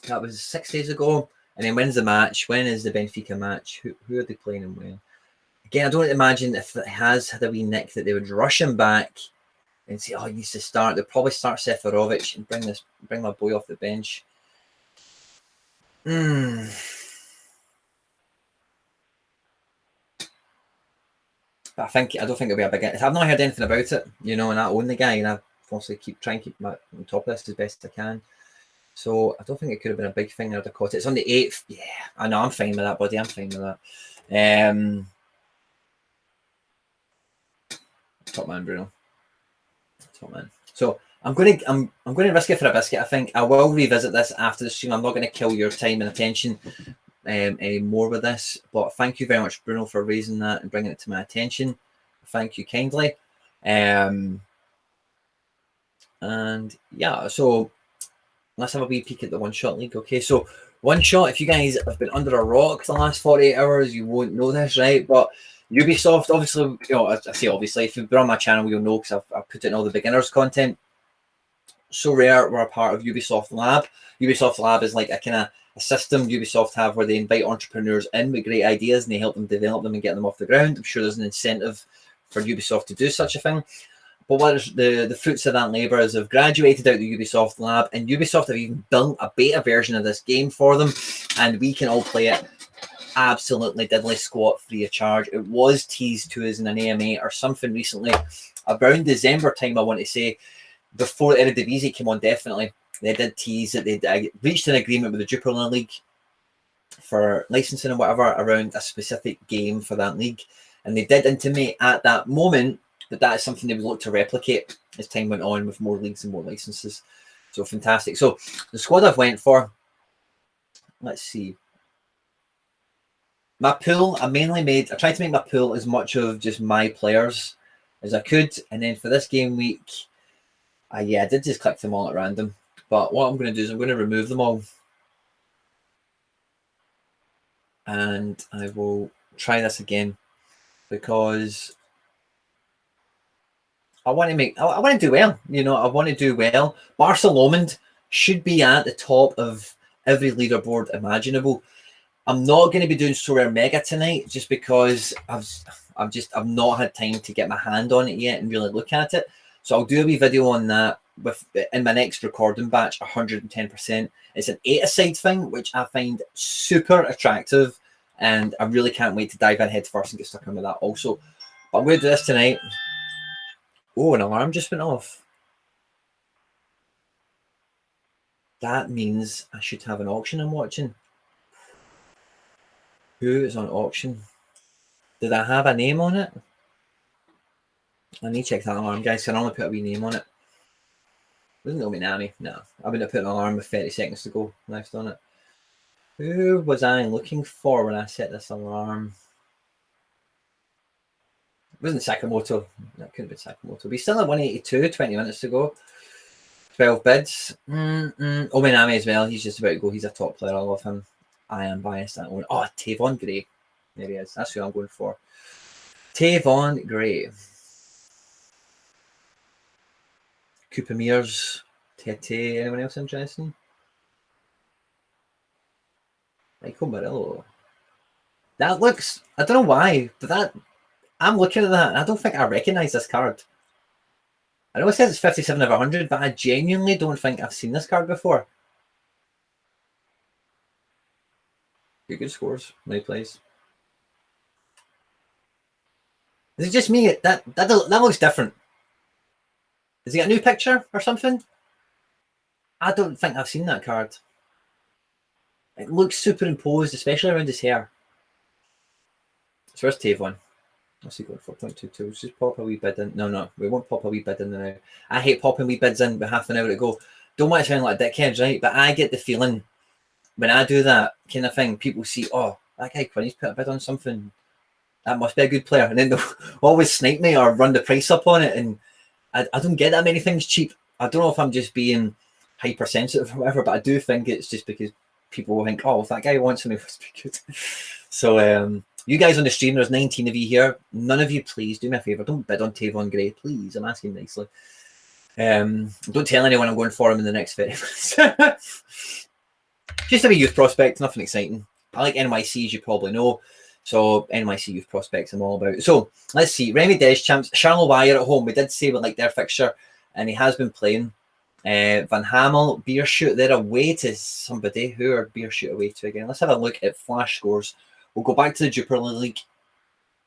That was 6 days ago. And then when's the match? When is the Benfica match? Who are they playing and when? Again, I don't imagine if it has had a wee nick that they would rush him back and say, oh, he needs to start. They'll probably start Seferovic and bring my boy off the bench. But I don't think it'll be a big. I've not heard anything about it, you know, and I own the guy, and I obviously try and keep my on top of this as best I can. So I don't think it could have been a big thing. I'd have caught it. It's on the 8th. Yeah, I know. I'm fine with that, buddy. I'm fine with that. Top man, Bruno. Top man. So I'm going to risk it for a biscuit. I think I will revisit this after the stream. I'm not going to kill your time and attention anymore with this. But thank you very much, Bruno, for raising that and bringing it to my attention. Thank you kindly. And yeah, so let's have a wee peek at the one-shot league. Okay, so one shot. If you guys have been under a rock the last 48 hours, you won't know this, right? But Ubisoft, obviously, you know, I say obviously, if you've been on my channel, you'll know because I've put it in all the beginners content. SoRare were a part of Ubisoft Lab. Ubisoft Lab is like a kind of a system Ubisoft have where they invite entrepreneurs in with great ideas and they help them develop them and get them off the ground. I'm sure there's an incentive for Ubisoft to do such a thing. But what is the fruits of that labour is they've graduated out the Ubisoft Lab, and Ubisoft have even built a beta version of this game for them, and we can all play it absolutely diddly squat free of charge. It was teased to us in an AMA or something recently, around December time, I want to say, before Eredivisie came on, definitely. They did tease that they reached an agreement with the Jupiler League for licensing and whatever around a specific game for that league. And they did intimate at that moment that is something they would look to replicate as time went on with more leagues and more licenses. So fantastic. So the squad I've went for, let's see. My pool, I tried to make my pool as much of just my players as I could. And then for this game week, I did just click them all at random. But what I'm going to do is I'm going to remove them all. And I will try this again because I want to do well. You know, I want to do well. Barcelona should be at the top of every leaderboard imaginable. I'm not going to be doing SoRare Mega tonight just because I've not had time to get my hand on it yet and really look at it. So I'll do a wee video on that in my next recording batch, 110%. It's an 8-a-side thing, which I find super attractive, and I really can't wait to dive in head first and get stuck in with that also. But I'm going to do this tonight. Oh, an alarm just went off. That means I should have an auction I'm watching. Who is on auction? Did I have a name on it? I need to check that alarm, guys. Can I only put a wee name on it? Wasn't it Minami? No. I wouldn't have put an alarm with 30 seconds to go left on it. Who was I looking for when I set this alarm? It wasn't Sakamoto. That could have been Sakamoto. We're still at 182, 20 minutes to go. 12 bids. Minami as well. He's just about to go. He's a top player. I love him. I am biased. Oh, Tavon Gray. There he is. That's who I'm going for. Tavon Gray. Cooper Mears. Tete. Anyone else interesting? Michael Murillo. That looks... I don't know why, but I'm looking at that and I don't think I recognise this card. I know it says it's 57 of 100, but I genuinely don't think I've seen this card before. Good scores, many plays. Is it just me? That looks different. Has he got a new picture or something? I don't think I've seen that card. It looks superimposed, especially around his hair. So where's Tavon? What's he going for? 4.22. Let's just pop a wee bid in. No, we won't pop a wee bid in now. I hate popping wee bids in with half an hour to go. Don't want to sound like dickheads, right? But I get the feeling when I do that kind of thing, people see, oh, that guy Quinny's put a bid on something. That must be a good player. And then they'll always snipe me or run the price up on it. And I don't get that many things cheap. I don't know if I'm just being hypersensitive or whatever, but I do think it's just because people will think, oh, if that guy wants him, it must be good. So you guys on the stream, there's 19 of you here. None of you, please do me a favour. Don't bid on Tavon Gray, please. I'm asking nicely. Don't tell anyone I'm going for him in the next 30 minutes. Just a wee youth prospect, nothing exciting. I like NYC, as you probably know. So NYC youth prospects I'm all about. So let's see. Remy Des champs. Charleroi at home. We did say we like their fixture, and he has been playing. Van Hamel, Beershoot, they're away to somebody. Who are Beershoot away to again? Let's have a look at flash scores. We'll go back to the Jupiler League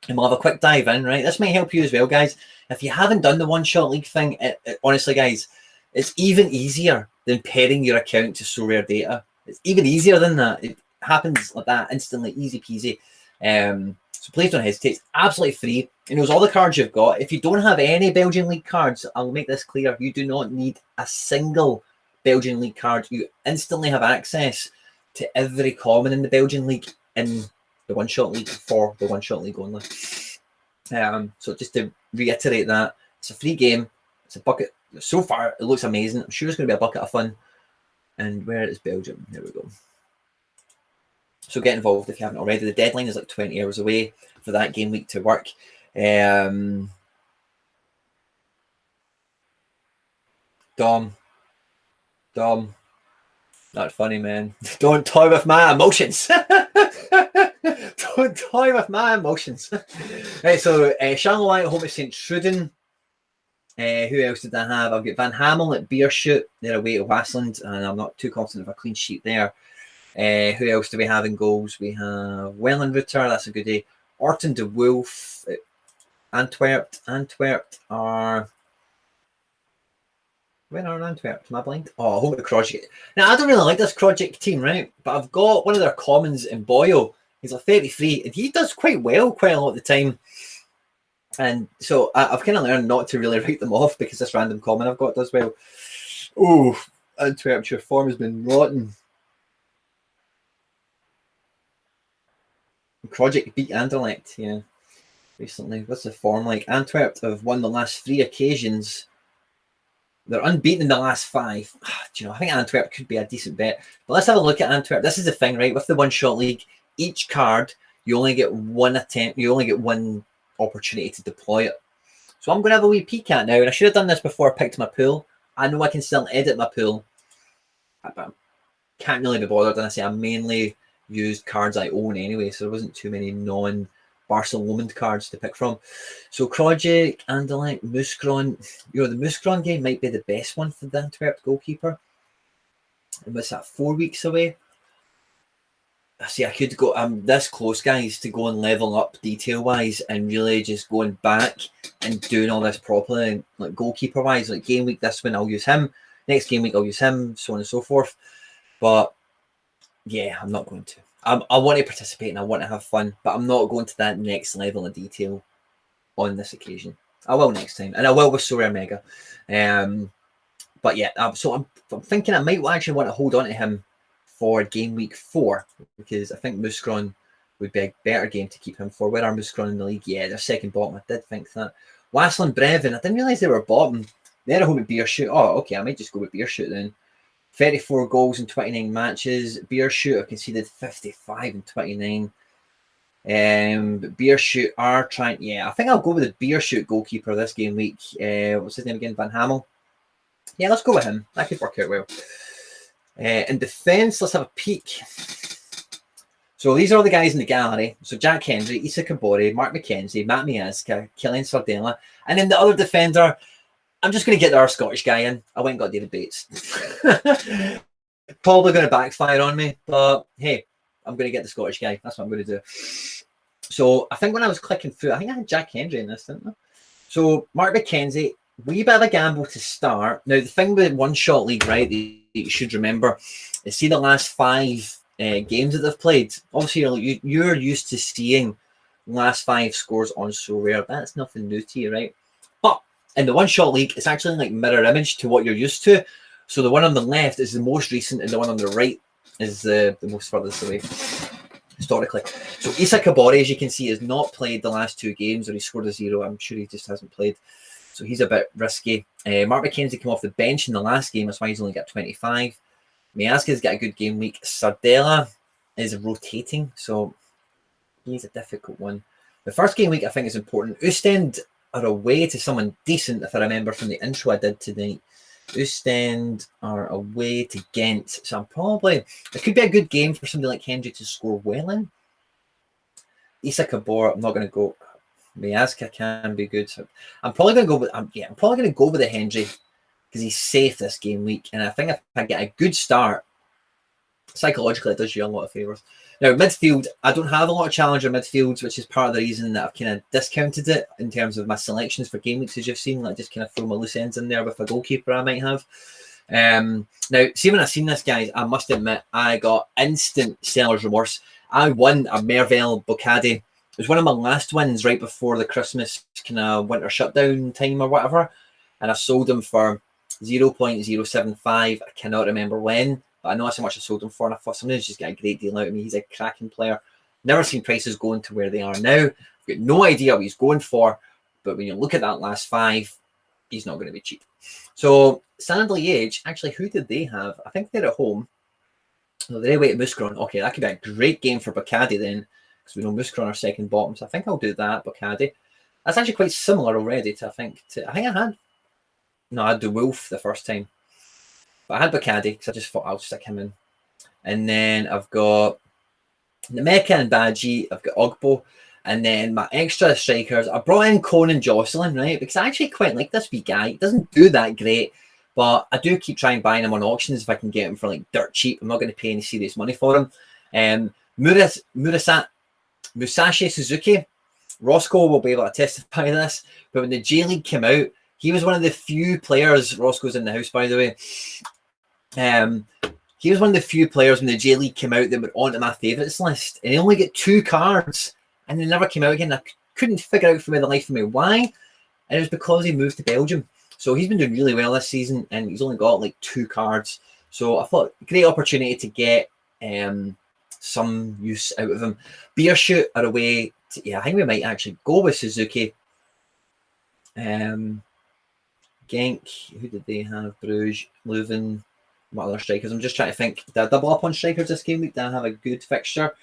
and we'll have a quick dive in, right? This might help you as well, guys. If you haven't done the one-shot league thing, honestly, guys, it's even easier than pairing your account to SoRare data. It's even easier than that. It happens like that instantly, easy peasy. So please don't hesitate. It's absolutely free. It knows all the cards you've got. If you don't have any Belgian League cards, I'll make this clear. You do not need a single Belgian League card. You instantly have access to every common in the Belgian League in the one-shot league for the one-shot league only. So just to reiterate that, it's a free game. It's a bucket. So far, it looks amazing. I'm sure it's going to be a bucket of fun. And where is Belgium? Here we go. So get involved if you haven't already. The deadline is like 20 hours away for that game week to work. Dom, not funny, man. Don't toy with my emotions. Don't toy with my emotions. Right, so Charleroi at home at St. Truden. Who else did I have? I've got Van Hamel at Beershoot. They're away to Waasland, and I'm not too confident of a clean sheet there. Who else do we have in goals? We have Wellenrutter, that's a good day. Orton de Wolf, Antwerp. Antwerp are... Where are Antwerp? Am I blind? Oh, home to Krojik. Now, I don't really like this Krojik team, right? But I've got one of their commons in Boyle. He's a 33, and he does quite well quite a lot of the time. And so I've kind of learned not to really write them off because this random common I've got does well. Oh, Antwerp, your form has been rotten. Project beat Anderlecht, yeah, recently. What's the form like? Antwerp have won the last 3 occasions. They're unbeaten in the last 5. Do you know, I think Antwerp could be a decent bet. But let's have a look at Antwerp. This is the thing, right? With the one-shot league, each card, you only get one attempt. You only get one opportunity to deploy it. So I'm going to have a wee peek at now. And I should have done this before I picked my pool. I know I can still edit my pool. But can't really be bothered. And I say I mainly used cards I own anyway, so there wasn't too many non-Barcelona cards to pick from. So Krojik, Anderlecht, Mouscron. You know, the Mouscron game might be the best one for the Antwerp goalkeeper. And what's that, 4 weeks away? See, I could go, I'm this close, guys, to go and level up detail-wise and really just going back and doing all this properly, like goalkeeper-wise. Like game week, this one, I'll use him. Next game week, I'll use him, so on and so forth. But yeah, I'm not going to. I want to participate and I want to have fun, but I'm not going to that next level of detail on this occasion. I will next time, and I will with SoRare Mega. But yeah, so I'm thinking I might actually want to hold on to him for game week 4 because I think Mouscron would be a better game to keep him for. Where are Mouscron in the league? Yeah, they're second bottom. I did think that. Waasland Brevin, I didn't realise they were bottom. They're a home at Beershoot. Oh, okay, I might just go with Beershoot then. 34 goals in 29 matches. Beershoot have conceded 55 in 29. Beershoot are trying... Yeah, I think I'll go with the Beershoot goalkeeper this game week. What's his name again? Van Hamel. Yeah, let's go with him. That could work out well. In defence, let's have a peek. So these are all the guys in the gallery. So Jack Hendry, Issa Kabore, Mark McKenzie, Matt Miazga, Killian Sardella. And then the other defender... I'm just going to get our Scottish guy in. I went and got David Bates. Probably going to backfire on me, but hey, I'm going to get the Scottish guy. That's what I'm going to do. So I think when I was clicking through, I think I had Jack Hendry in this, didn't I? So Mark McKenzie, wee bit of a gamble to start. Now, the thing with one-shot league, right, that you should remember is see the last 5 games that they've played. Obviously, you're used to seeing last 5 scores on SoRare. That's nothing new to you, right? But in the one-shot league, it's actually like mirror image to what you're used to. So the one on the left is the most recent, and the one on the right is the most furthest away historically. So Issa Kabore, as you can see, has not played the last 2 games, or he scored a 0. I'm sure he just hasn't played. So he's a bit risky. Mark McKenzie came off the bench in the last game. That's why he's only got 25. Miazga's got a good game week. Sardella is rotating, so he's a difficult one. The first game week, I think, is important. Ostend are away to someone decent, if I remember from the intro I did tonight. Ostend are away to Ghent. So I'm probably, it could be a good game for somebody like Hendry to score well in. Issa Kabor, I'm not going to go. Miazga can be good. So I'm probably going to go with, I'm probably going to go with the Hendry because he's safe this game week. And I think if I get a good start, psychologically, it does you a lot of favours. Now, midfield, I don't have a lot of challenger midfields, which is part of the reason that I've kind of discounted it in terms of my selections for game weeks, as you've seen. Like, just kind of throw my loose ends in there with a goalkeeper I might have. Now, see, when I seen this, guys, I must admit, I got instant seller's remorse. I won a Merville Bocadi. It was one of my last wins right before the Christmas kind of winter shutdown time or whatever. And I sold him for 0.075. I cannot remember when. But I know that's how much I sold him for, and I thought somebody's just got a great deal out of me. He's a cracking player. Never seen prices going to where they are now. I've got no idea what he's going for, but when you look at that last 5, he's not going to be cheap. So, Sandley Age, actually, who did they have? I think they're at home. No, they're away at Muscron. Okay, that could be a great game for Bacadi then, because we know Muscron are second bottom, so I think I'll do that, Bacadi. That's actually quite similar already to, I think I had De Wolf the first time. But I had Bacadi because I just thought I'll stick him in. And then I've got Nemeka and Badji. I've got Ogbo. And then my extra strikers, I brought in Conan Jocelyn, right? Because I actually quite like this wee guy. He doesn't do that great, but I do keep trying buying him on auctions if I can get him for like dirt cheap. I'm not going to pay any serious money for him. Musashi Suzuki. Roscoe will be able to testify to this. But when the J League came out, he was one of the few players. Roscoe's in the house, by the way. He was one of the few players when the J League came out that were onto my favourites list, and he only got 2 cards, and they never came out again. I couldn't figure out for the life of me why, and it was because he moved to Belgium. So he's been doing really well this season, and he's only got like 2 cards. So I thought great opportunity to get some use out of him. Beershoot are away. I think we might actually go with Suzuki. Genk, who did they have? Bruges, Leuven. What other strikers? I'm just trying to think. Did I double up on strikers this game week? Did I have a good fixture?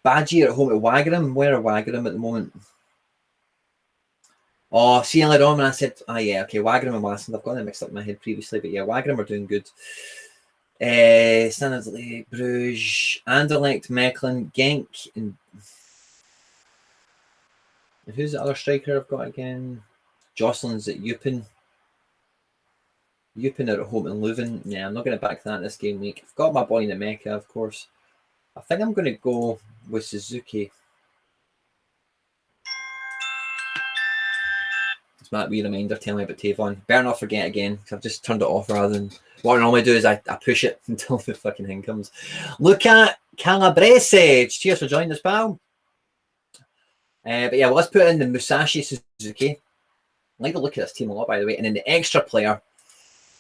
Badgie are at home at Wagram. Where are Wagram at the moment? Oh, see, earlier on when I said, yeah, okay, Wagram and Wasson. I've got them mixed up in my head previously, but yeah, Wagram are doing good. Standards like Bruges, Anderlecht, Mechelen, Genk, and who's the other striker I've got again? Jocelyn's at Eupen. Eupen are at home in Leuven. Yeah, I'm not going to back that this game week. I've got my boy in the Mecca, of course. I think I'm going to go with Suzuki. It's that wee reminder telling me about Tavon. Better not forget again, because I've just turned it off rather than... What I normally do is I push it until the fucking thing comes. Look at Calabrese. Cheers for joining us, pal. But yeah, well, let's put in the Musashi Suzuki. I like the look of this team a lot, by the way. And then the extra player...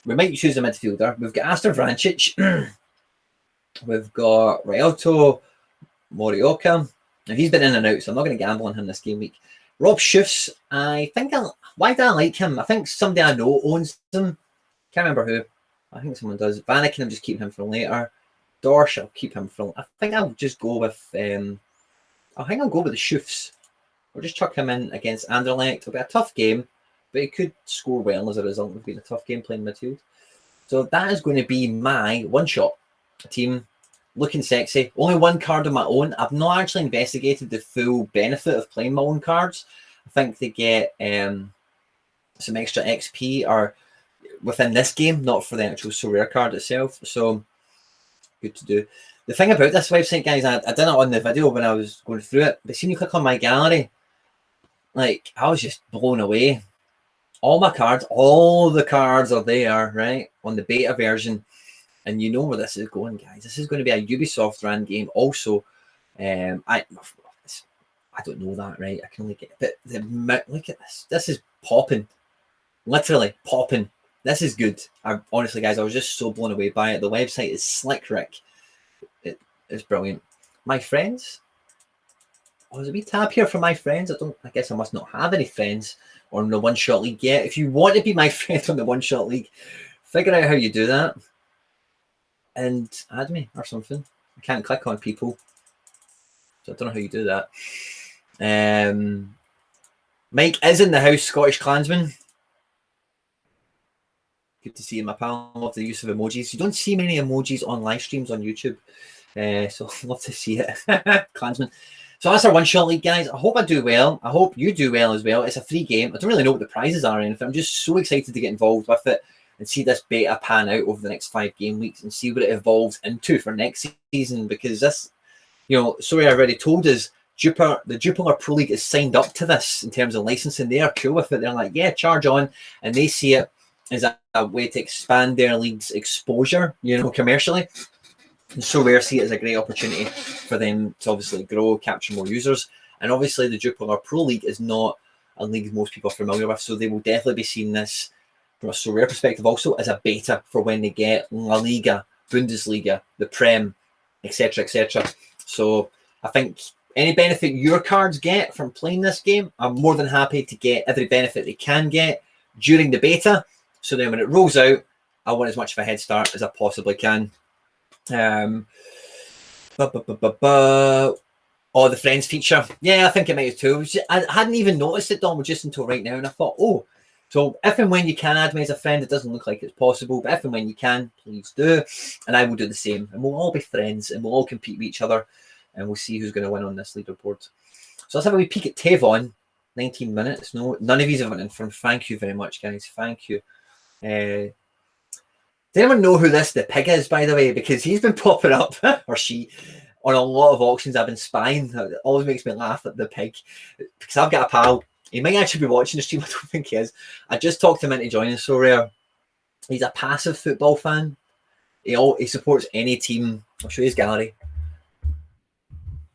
We might choose a midfielder. We've got Astor Vrancic. We've got Ryalto Morioka. Now, he's been in and out, so I'm not going to gamble on him this game week. Rob Schuffs. Why do I like him? I think somebody I know owns him. Can't remember who. I think someone does. Vanaken, I'm just keeping him for later. Dorsch, I'll keep him for... I think I'll just go with... I think I'll go with the Schuffs. We'll just chuck him in against Anderlecht. It'll be a tough game, but he could score well as a result of being a tough game playing midfield. So that is going to be my one-shot team. Looking sexy. Only 1 card of my own. I've not actually investigated the full benefit of playing my own cards. I think they get some extra XP or within this game, not for the actual SoRare card itself. So good to do. The thing about this website, guys, I did it on the video when I was going through it, but when you click on my gallery, like I was just blown away. All my cards, all the cards are there, right, on the beta version. And you know where this is going, guys. This is going to be a Ubisoft ran game. Also, I don't know that, right? I can only get, but look at this. This is popping, literally popping. This is good. Honestly, guys, I was just so blown away by it. The website is slick, Rick. It's brilliant. My friends. Oh, there's a wee tab here for my friends. I guess I must not have any friends on the One Shot League yet. If you want to be my friend on the One Shot League, figure out how you do that and add me or something. I can't click on people, so I don't know how you do that. Mike is in the house, Scottish Klansman. Good to see you, my pal. Love the use of emojis. You don't see many emojis on live streams on YouTube, so love to see it. Klansman. So that's our One Shot League, guys. I hope I do well. I hope you do well as well. It's a free game. I don't really know what the prizes are or anything. I'm just so excited to get involved with it and see this beta pan out over the next 5 game weeks and see what it evolves into for next season. Because this, you know, sorry, I already told us, the Jupiler Pro League is signed up to this in terms of licensing. They are cool with it. They're like, yeah, charge on. And they see it as a way to expand their league's exposure, you know, commercially. And SoRare see it as a great opportunity for them to obviously grow, capture more users. And obviously the Jupiler Pro League is not a league most people are familiar with, so they will definitely be seeing this from a SoRare perspective also as a beta for when they get La Liga, Bundesliga, the Prem, etc., etc. So I think any benefit your cards get from playing this game, I'm more than happy to get every benefit they can get during the beta. So then when it rolls out, I want as much of a head start as I possibly can. Oh, the friends feature. Yeah, I think it might have too. I hadn't even noticed it, Dom, just until right now. And I thought, oh, so if and when you can add me as a friend, it doesn't look like it's possible, but if and when you can, please do. And I will do the same. And we'll all be friends and we'll all compete with each other. And we'll see who's going to win on this leaderboard. So let's have a wee peek at Tavon. 19 minutes. No, none of these have been informed. Thank you very much, guys. Thank you. Does anyone know who the pig is, by the way? Because he's been popping up, or she, on a lot of auctions I've been spying. It always makes me laugh at the pig. Because I've got a pal. He might actually be watching the stream. I don't think he is. I just talked him into joining SoRare. He's a passive football fan. He supports any team. I'll show you his gallery.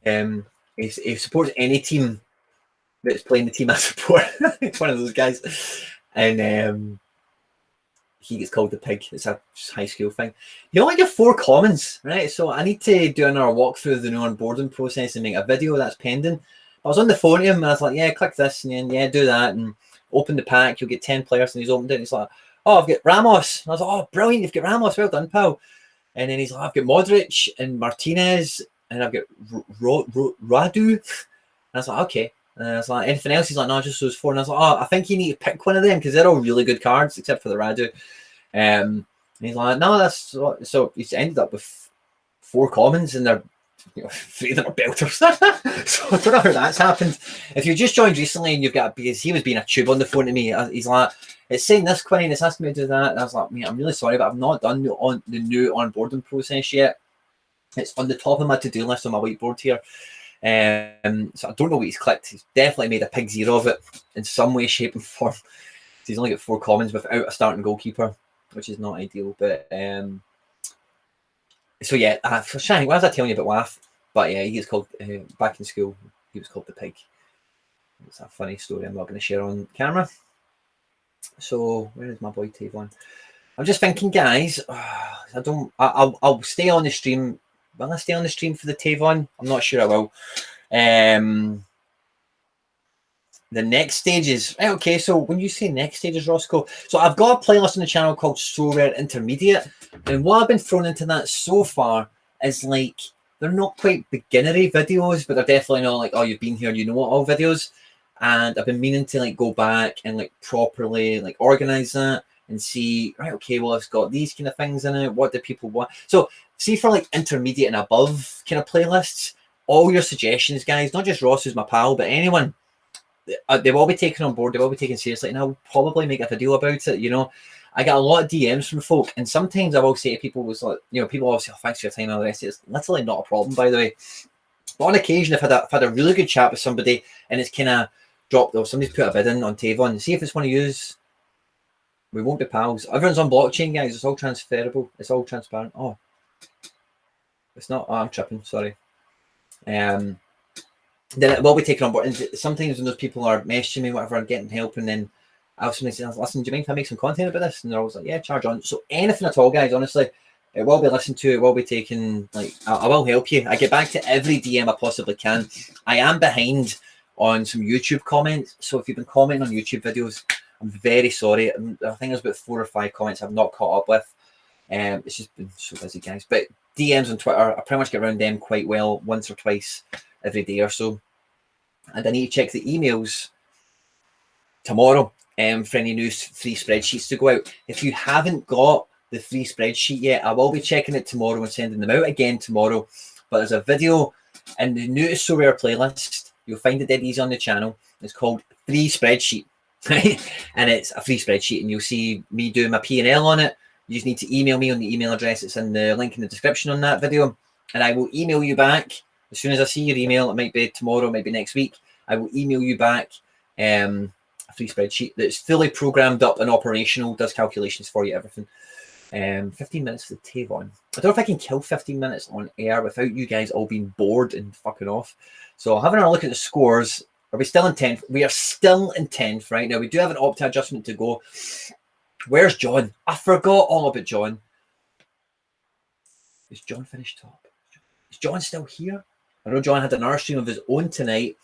He supports any team that's playing the team I support. It's one of those guys. And he gets called the pig. It's a high school thing. You only get 4 commons, right? So I need to do another walkthrough of the new onboarding process and make a video that's pending. I was on the phone to him and I was like, yeah, click this and then, yeah, do that and open the pack. You'll get 10 players. And he's opened it and he's like, oh, I've got Ramos. And I was like, oh, brilliant. You've got Ramos. Well done, pal. And then he's like, I've got Modric and Martinez and I've got Radu. And I was like, okay. And I was like, anything else? He's like, no, just those 4. And I was like, oh, I think you need to pick one of them because they're all really good cards except for the Radu. And he's like, no, that's so he's ended up with 4 commons and they're 3 of them are belters. So I don't know how that's happened. If you just joined recently and you've got, because he was being a tube on the phone to me, he's like, it's saying this, Quinn, and it's asking me to do that. And I was like, mate, I'm really sorry, but I've not done the new onboarding process yet. It's on the top of my to-do list on my whiteboard here. So I don't know what he's clicked. He's definitely made a pig's ear of it in some way, shape, and form. He's only got 4 commons without a starting goalkeeper, which is not ideal. But so yeah, Shang, what was I telling you about Laugh? But yeah, he is called back in school. He was called the pig. It's a funny story. I'm not going to share on camera. So where is my boy Tavon? I'm just thinking, guys. I'll stay on the stream. Will I stay on the stream for the Tavon? I'm not sure I will. The next stages. Right, okay, so when you say next stages, Roscoe, so I've got a playlist on the channel called SoRare Intermediate, and what I've been thrown into that so far is like they're not quite beginnery videos, but they're definitely not like, oh, you've been here, you know all videos. And I've been meaning to like go back and like properly like organize that and see, right, okay, well, it's got these kind of things in it. What do people want? So see for like intermediate and above kind of playlists, all your suggestions, guys, not just Ross, who's my pal, but anyone, they will be taken on board. They will be taken seriously, and I'll probably make a video about it. You know, I get a lot of DMs from folk, and sometimes I will say to people, was like, you know, people always say, oh, thanks for your time and all the rest. It's literally not a problem, by the way. But on occasion, I've had a really good chat with somebody, and it's kind of dropped, or somebody's put a bid in on Tavon. See if it's one of yous. We won't be pals. Everyone's on blockchain, guys. It's all transferable. It's all transparent. Oh, it's not. Oh, I'm tripping. Sorry. Then it will be taken on board. And sometimes when those people are messaging me, whatever, and getting help, and then I'll somebody say, listen, do you mind if I make some content about this? And they're always like, yeah, charge on. So anything at all, guys, honestly, it will be listened to. It will be taken. Like, I will help you. I get back to every DM I possibly can. I am behind on some YouTube comments. So if you've been commenting on YouTube videos, I'm very sorry. I think there's about 4 or 5 comments I've not caught up with. It's just been so busy, guys. But DMs on Twitter, I pretty much get around them quite well, once or twice every day or so. And I need to check the emails tomorrow for any new free spreadsheets to go out. If you haven't got the free spreadsheet yet, I will be checking it tomorrow and sending them out again tomorrow. But there's a video in the new SoRare playlist. You'll find it dead easy on the channel. It's called Free Spreadsheet. And it's a free spreadsheet, and you'll see me doing my P&L on it. You just need to email me on the email address. It's in the link in the description on that video, and I will email you back as soon as I see your email. It might be tomorrow, it might be next week. I will email you back a free spreadsheet that's fully programmed up and operational, does calculations for you, everything. 15 minutes for the Tavon. I don't know if I can kill 15 minutes on air without you guys all being bored and fucking off. So having a look at the scores. Are we still in 10th? We are still in 10th right now. We do have an opt adjustment to go. Where's John? I forgot all about John. Is John finished top? Is John still here? I know John had another stream of his own tonight.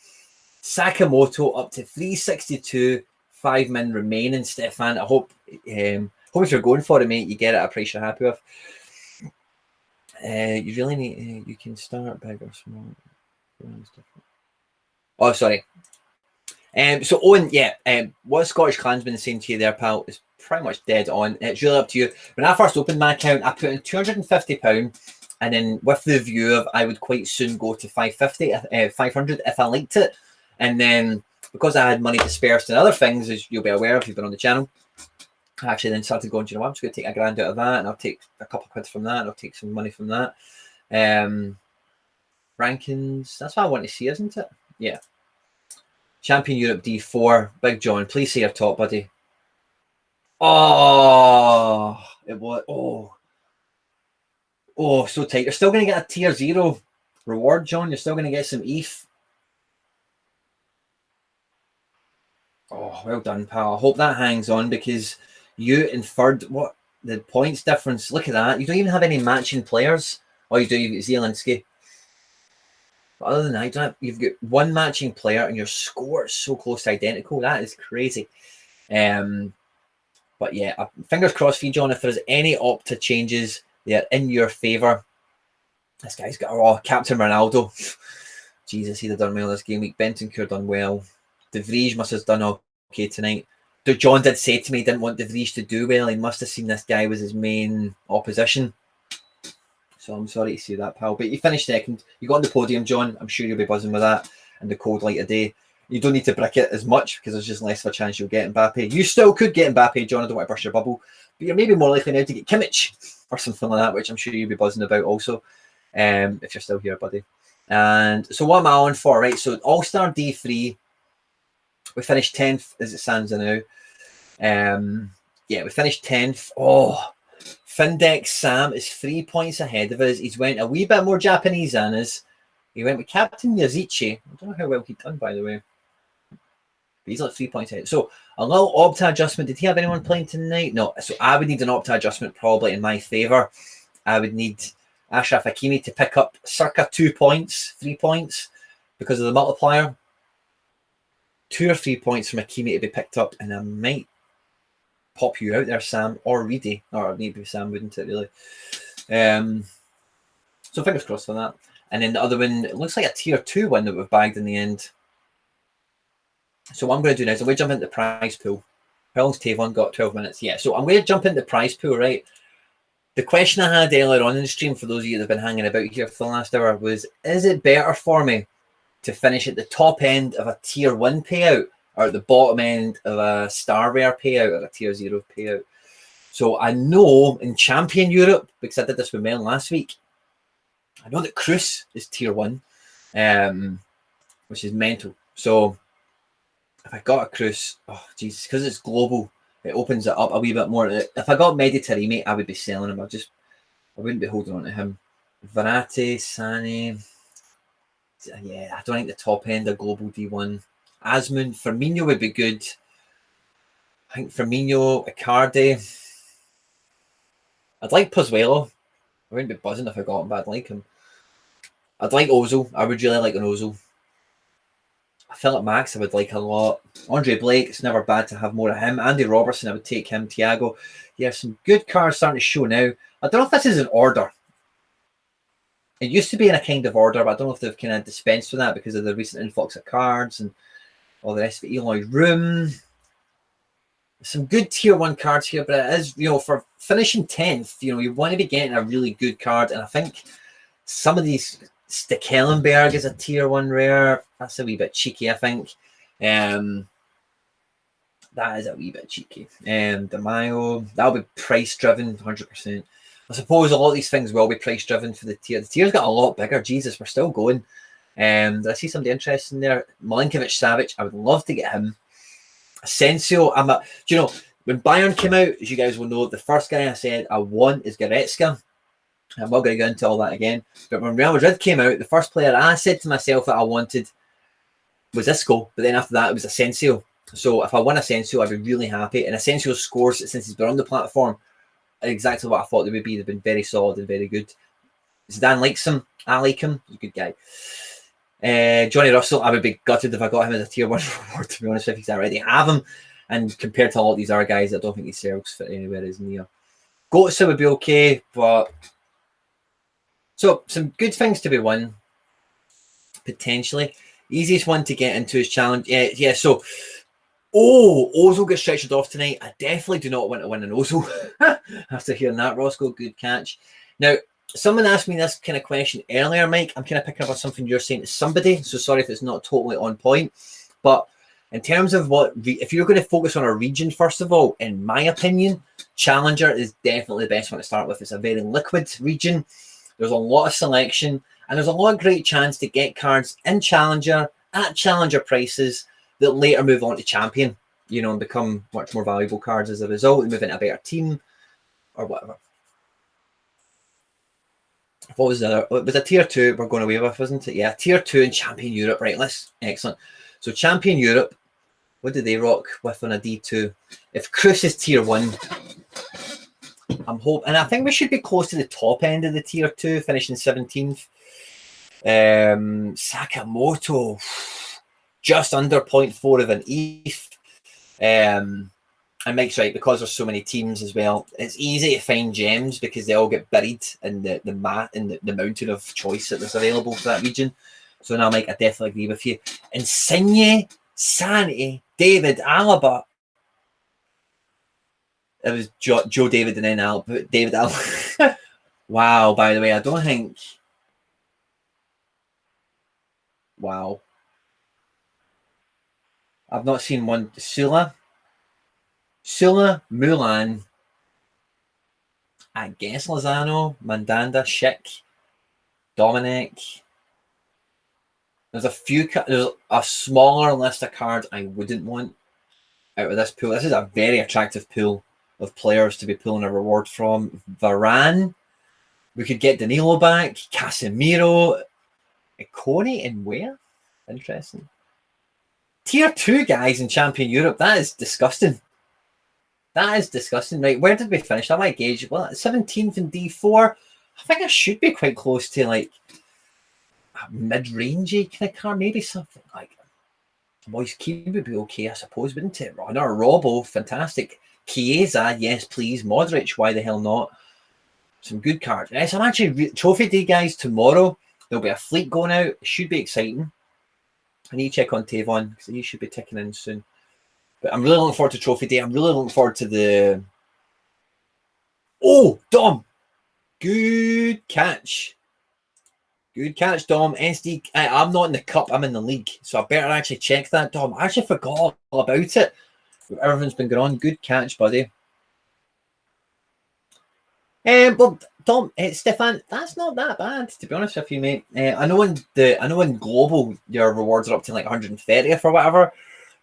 Sakamoto up to 362. 5 men remaining, Stefan. I hope if you're going for it, mate, you get it at a price you're happy with. You really need, you can start big or small. Oh, sorry. So Owen, yeah, what Scottish Clansman is saying to you there, pal, is pretty much dead on. It's really up to you. When I first opened my account, I put in £250, and then with the view of I would quite soon go to 500 if I liked it. And then because I had money dispersed in other things, as you'll be aware if you've been on the channel, I actually then started going, you know what, I'm just going to take £1,000 out of that, and I'll take a couple of quid from that, and I'll take some money from that. Rankings, that's what I want to see, isn't it? Yeah. Champion Europe D4. Big John, please say your top, buddy. Oh, it was. Oh, so tight. You're still going to get a tier 0 reward, John. You're still going to get some ETH. Oh, well done, pal. I hope that hangs on, because you in third, what the points difference? Look at that. You don't even have any matching players. Oh, you do. You've got Zielinski. But other than that, you've got one matching player, and your score is so close to identical. That is crazy. But yeah, fingers crossed for you, John. If there's any Opta changes, they're in your favour. This guy's got Captain Ronaldo. Jesus, he'd have done well this game week. Bentancur done well. De Vries must have done okay tonight. John did say to me he didn't want De Vries to do well. He must have seen this guy was his main opposition. So I'm sorry to see that, pal. But you finished second. You got on the podium, John. I'm sure you'll be buzzing with that in the cold light of day. You don't need to brick it as much, because there's just less of a chance you'll get Mbappe. You still could get Mbappe, John. I don't want to burst your bubble. But you're maybe more likely now to get Kimmich or something like that, which I'm sure you'll be buzzing about also, if you're still here, buddy. And so what am I on for, right? So AllStar D3, we finished 10th as it stands now. Yeah, we finished 10th. Oh, Findex Sam is 3 points ahead of us. He's went a wee bit more Japanese than us. He went with Captain Yazici. I don't know how well he'd done, by the way. But he's like 3 points ahead. So a little Opta adjustment. Did he have anyone playing tonight? No. So I would need an Opta adjustment probably in my favour. I would need Ashraf Hakimi to pick up circa 2 points, 3 points, because of the multiplier. 2 or 3 points from Hakimi to be picked up, and I might pop you out there, Sam, or Reedy, or maybe Sam wouldn't it really. So fingers crossed for that. And then the other one, it looks like a tier 2 one that we've bagged in the end. So what I'm going to do now is I'm going to jump into the prize pool. How long's Tavon got? 12 minutes. Yeah, so I'm going to jump into the prize pool, right? The question I had earlier on in the stream, for those of you that have been hanging about here for the last hour, was, is it better for me to finish at the top end of a tier 1 payout, are at the bottom end of a star rare payout or a tier 0 payout. So I know in Champion Europe, because I did this with Mel last week, I know that Cruz is tier 1, which is mental. So if I got a Cruz, oh Jesus, because it's global, it opens it up a wee bit more. If I got Meditarime, I would be selling him. I wouldn't be holding on to him. Verratti, Sane, yeah, I don't think the top end of global D1. Asmund, Firmino would be good. I think Firmino, Icardi. I'd like Pozuelo. I wouldn't be buzzing if I got him, but I'd like him. I'd like Ozil. I would really like an Ozil. Philip Max, I would like a lot. Andre Blake, it's never bad to have more of him. Andy Robertson, I would take him. Thiago. Yeah, some good cards starting to show now. I don't know if this is in order. It used to be in a kind of order, but I don't know if they've kind of dispensed with that because of the recent influx of cards and all the rest of it. Eloy Room. Some good tier 1 cards here, but it is, for finishing 10th, you want to be getting a really good card. And I think some of these, Stekelenburg is a tier 1 rare. That's a wee bit cheeky, I think. That is a wee bit cheeky. De Mayo, that'll be price driven, 100%. I suppose a lot of these things will be price driven for the tier. The tier's got a lot bigger. Jesus, we're still going. Did I see somebody interesting there? Milinkovic-Savic, I would love to get him. Asensio, when Bayern came out, as you guys will know, the first guy I said I want is Goretzka. I'm not going to go into all that again. But when Real Madrid came out, the first player I said to myself that I wanted was Isco. But then after that, it was Asensio. So if I won Asensio, I'd be really happy. And Asensio's scores, since he's been on the platform, are exactly what I thought they would be. They've been very solid and very good. Zidane likes him. I like him. He's a good guy. Johnny Russell, I would be gutted if I got him as a tier 1 reward, to be honest with you, because I already have him. And compared to a lot of these other guys, I don't think his sales fit anywhere as near. Götze would be okay, but... So, some good things to be won, potentially. Easiest one to get into is challenge. Yeah, so... Ozil gets stretched off tonight. I definitely do not want to win an Ozil. After hearing that, Roscoe, good catch. Now, someone asked me this kind of question earlier, Mike. I'm kind of picking up on something you're saying to somebody, so sorry if it's not totally on point. But in terms of if you're going to focus on a region, first of all, in my opinion, Challenger is definitely the best one to start with. It's a very liquid region. There's a lot of selection, and there's a lot of great chance to get cards in Challenger at Challenger prices that later move on to Champion, and become much more valuable cards as a result, and move into a better team or whatever. What was the other? It was a tier 2 we're going away with, wasn't it? Yeah, tier 2 in Champion Europe. Right, excellent. So Champion Europe, what do they rock with on a D2? If Cruz is tier 1, I'm hoping, and I think we should be close to the top end of the tier 2, finishing 17th. Sakamoto, just under 0.4 of an ETH. And Mike's right, because there's so many teams as well, it's easy to find gems because they all get buried in the mountain of choice that is available for that region. So now, Mike, I definitely agree with you. Insigne, Sane, David, Alaba. It was Joe David and then David Alaba. Wow, by the way, I don't think... Wow. I've not seen one. Sula, Mulan, I guess Lozano, Mandanda, Schick, Dominic. There's a smaller list of cards I wouldn't want out of this pool. This is a very attractive pool of players to be pulling a reward from. Varane, we could get Danilo back, Casemiro, Iconi, and where? Interesting. Tier 2 guys in Champion Europe, that is disgusting. That is disgusting. Right, where did we finish? I might gauge. Well, 17th in D4. I think I should be quite close to like a mid-rangey kind of card. Maybe something like Moise Keane would be okay, I suppose, wouldn't it? Runner, Robbo, fantastic. Chiesa, yes, please. Modric, why the hell not? Some good cards. Yes, I'm actually Trophy Day, guys, tomorrow. There'll be a fleet going out. It should be exciting. I need to check on Tavon because he should be ticking in soon. But I'm really looking forward to Trophy Day. I'm really looking forward to the... Oh, Dom! Good catch. Good catch, Dom. SD. I'm not in the cup. I'm in the league, so I better actually check that, Dom. I actually forgot all about it. Everything's been going on. Good catch, buddy. Well, Dom, Stefan, that's not that bad, to be honest with you, mate. I know in global your rewards are up to like 130th or whatever,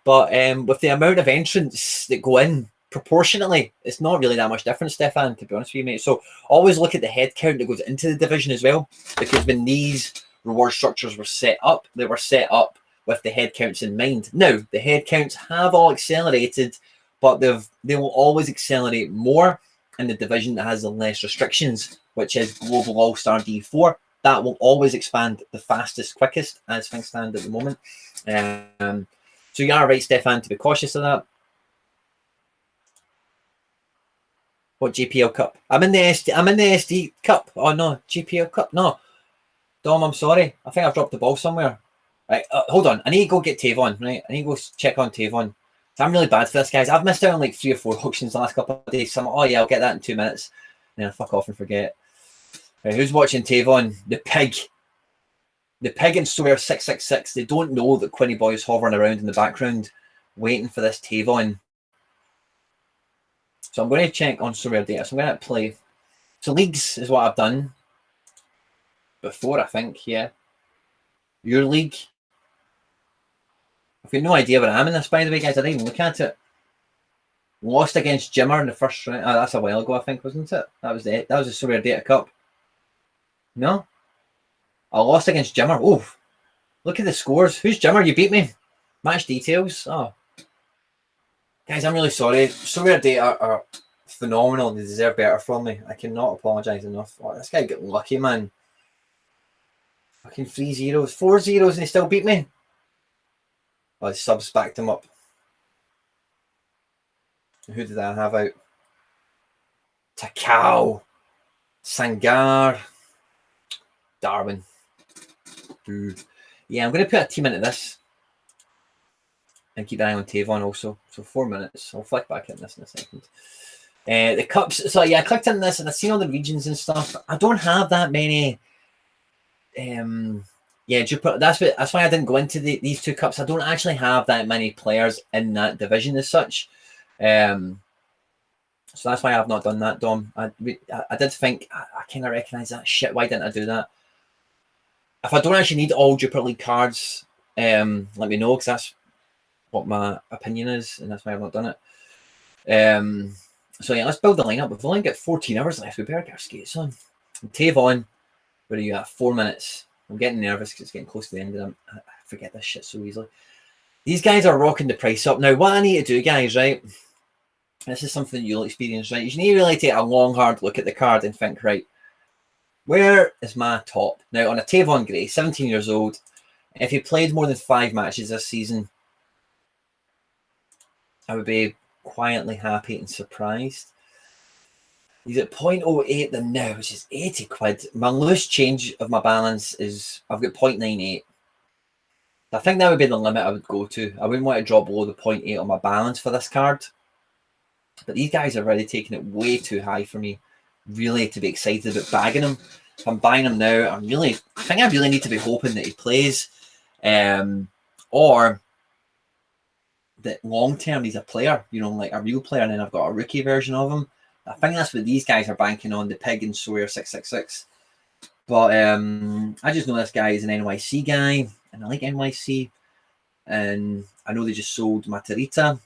but with the amount of entrants that go in proportionately, it's not really that much different, Stefan, to be honest with you, mate. So always look at the head count that goes into the division as well, because when these reward structures were set up, they were set up with the head counts in mind. Now the head counts have all accelerated, but they will always accelerate more in the division that has the less restrictions, which is Global AllStar D4. That will always expand the fastest, quickest, as things stand at the moment. So you are right, Stefan, to be cautious of that. What GPL Cup? I'm in the SD Cup. Oh no, GPL Cup. No, Dom, I'm sorry. I think I've dropped the ball somewhere. Right, hold on. I need to go get Tavon. Right, I need to go check on Tavon. So I'm really bad for this, guys. I've missed out on like 3 or 4 auctions the last couple of days. So I'm, oh yeah, I'll get that in 2 minutes. And then I fuck off and forget. Right, who's watching Tavon? The pig. The pig and SoRare 666. They don't know that Quinny Boy is hovering around in the background, waiting for this Tavon. So I'm going to check on SoRare data. So I'm going to play. So leagues is what I've done before, I think. Yeah. Your league. I've got no idea where I am in this, by the way, guys. I didn't even look at it. Lost against Jimmer in the first round. Oh, that's a while ago, I think, wasn't it? That was the SoRare Data Cup. No? I lost against Jimmer. Oh, look at the scores. Who's Jimmer? You beat me. Match details. Oh. Guys, I'm really sorry. SoRare Data are phenomenal. They deserve better from me. I cannot apologise enough. Oh, this guy got lucky, man. Fucking 3 zeros. 4 zeros and he still beat me. Oh, the subs backed him up. Who did I have out? Takao. Sangar. Darwin. Ooh. Yeah, I'm going to put a team into this. And keep an eye on Tavon also. So 4 minutes. I'll flick back in this in a second. The cups. So yeah, I clicked on this and I've seen all the regions and stuff. I don't have that many. Yeah, that's why I didn't go into these 2 cups. I don't actually have that many players in that division as such. So that's why I've not done that, Dom. I did think, I kind of recognise that. Shit, why didn't I do that? If I don't actually need all Jupiter League cards, let me know, because that's what my opinion is, and that's why I've not done it. So yeah, let's build the lineup. We've only got 14 hours left. We better get our skates on. And Tavon, where are you at? 4 minutes. I'm getting nervous because it's getting close to the end of them. I forget this shit so easily. These guys are rocking the price up. Now, what I need to do, guys, right? This is something you'll experience, right? You need to really take a long, hard look at the card and think, right, where is my top? Now, on a Tavon Gray, 17 years old, if he played more than 5 matches this season, I would be quietly happy and surprised. He's at 0.08 then now, which is 80 quid. My loose change of my balance is, I've got 0.98. I think that would be the limit I would go to. I wouldn't want to drop below the 0.8 on my balance for this card. But these guys are already taking it way too high for me, really, to be excited about bagging him. If I'm buying him now, I think I really need to be hoping that he plays. Or that long term he's a player, you know, like a real player, and then I've got a rookie version of him. I think that's what these guys are banking on, the pig and SoRare 666. But I just know this guy is an NYC guy, and I like NYC. And I know they just sold Matarita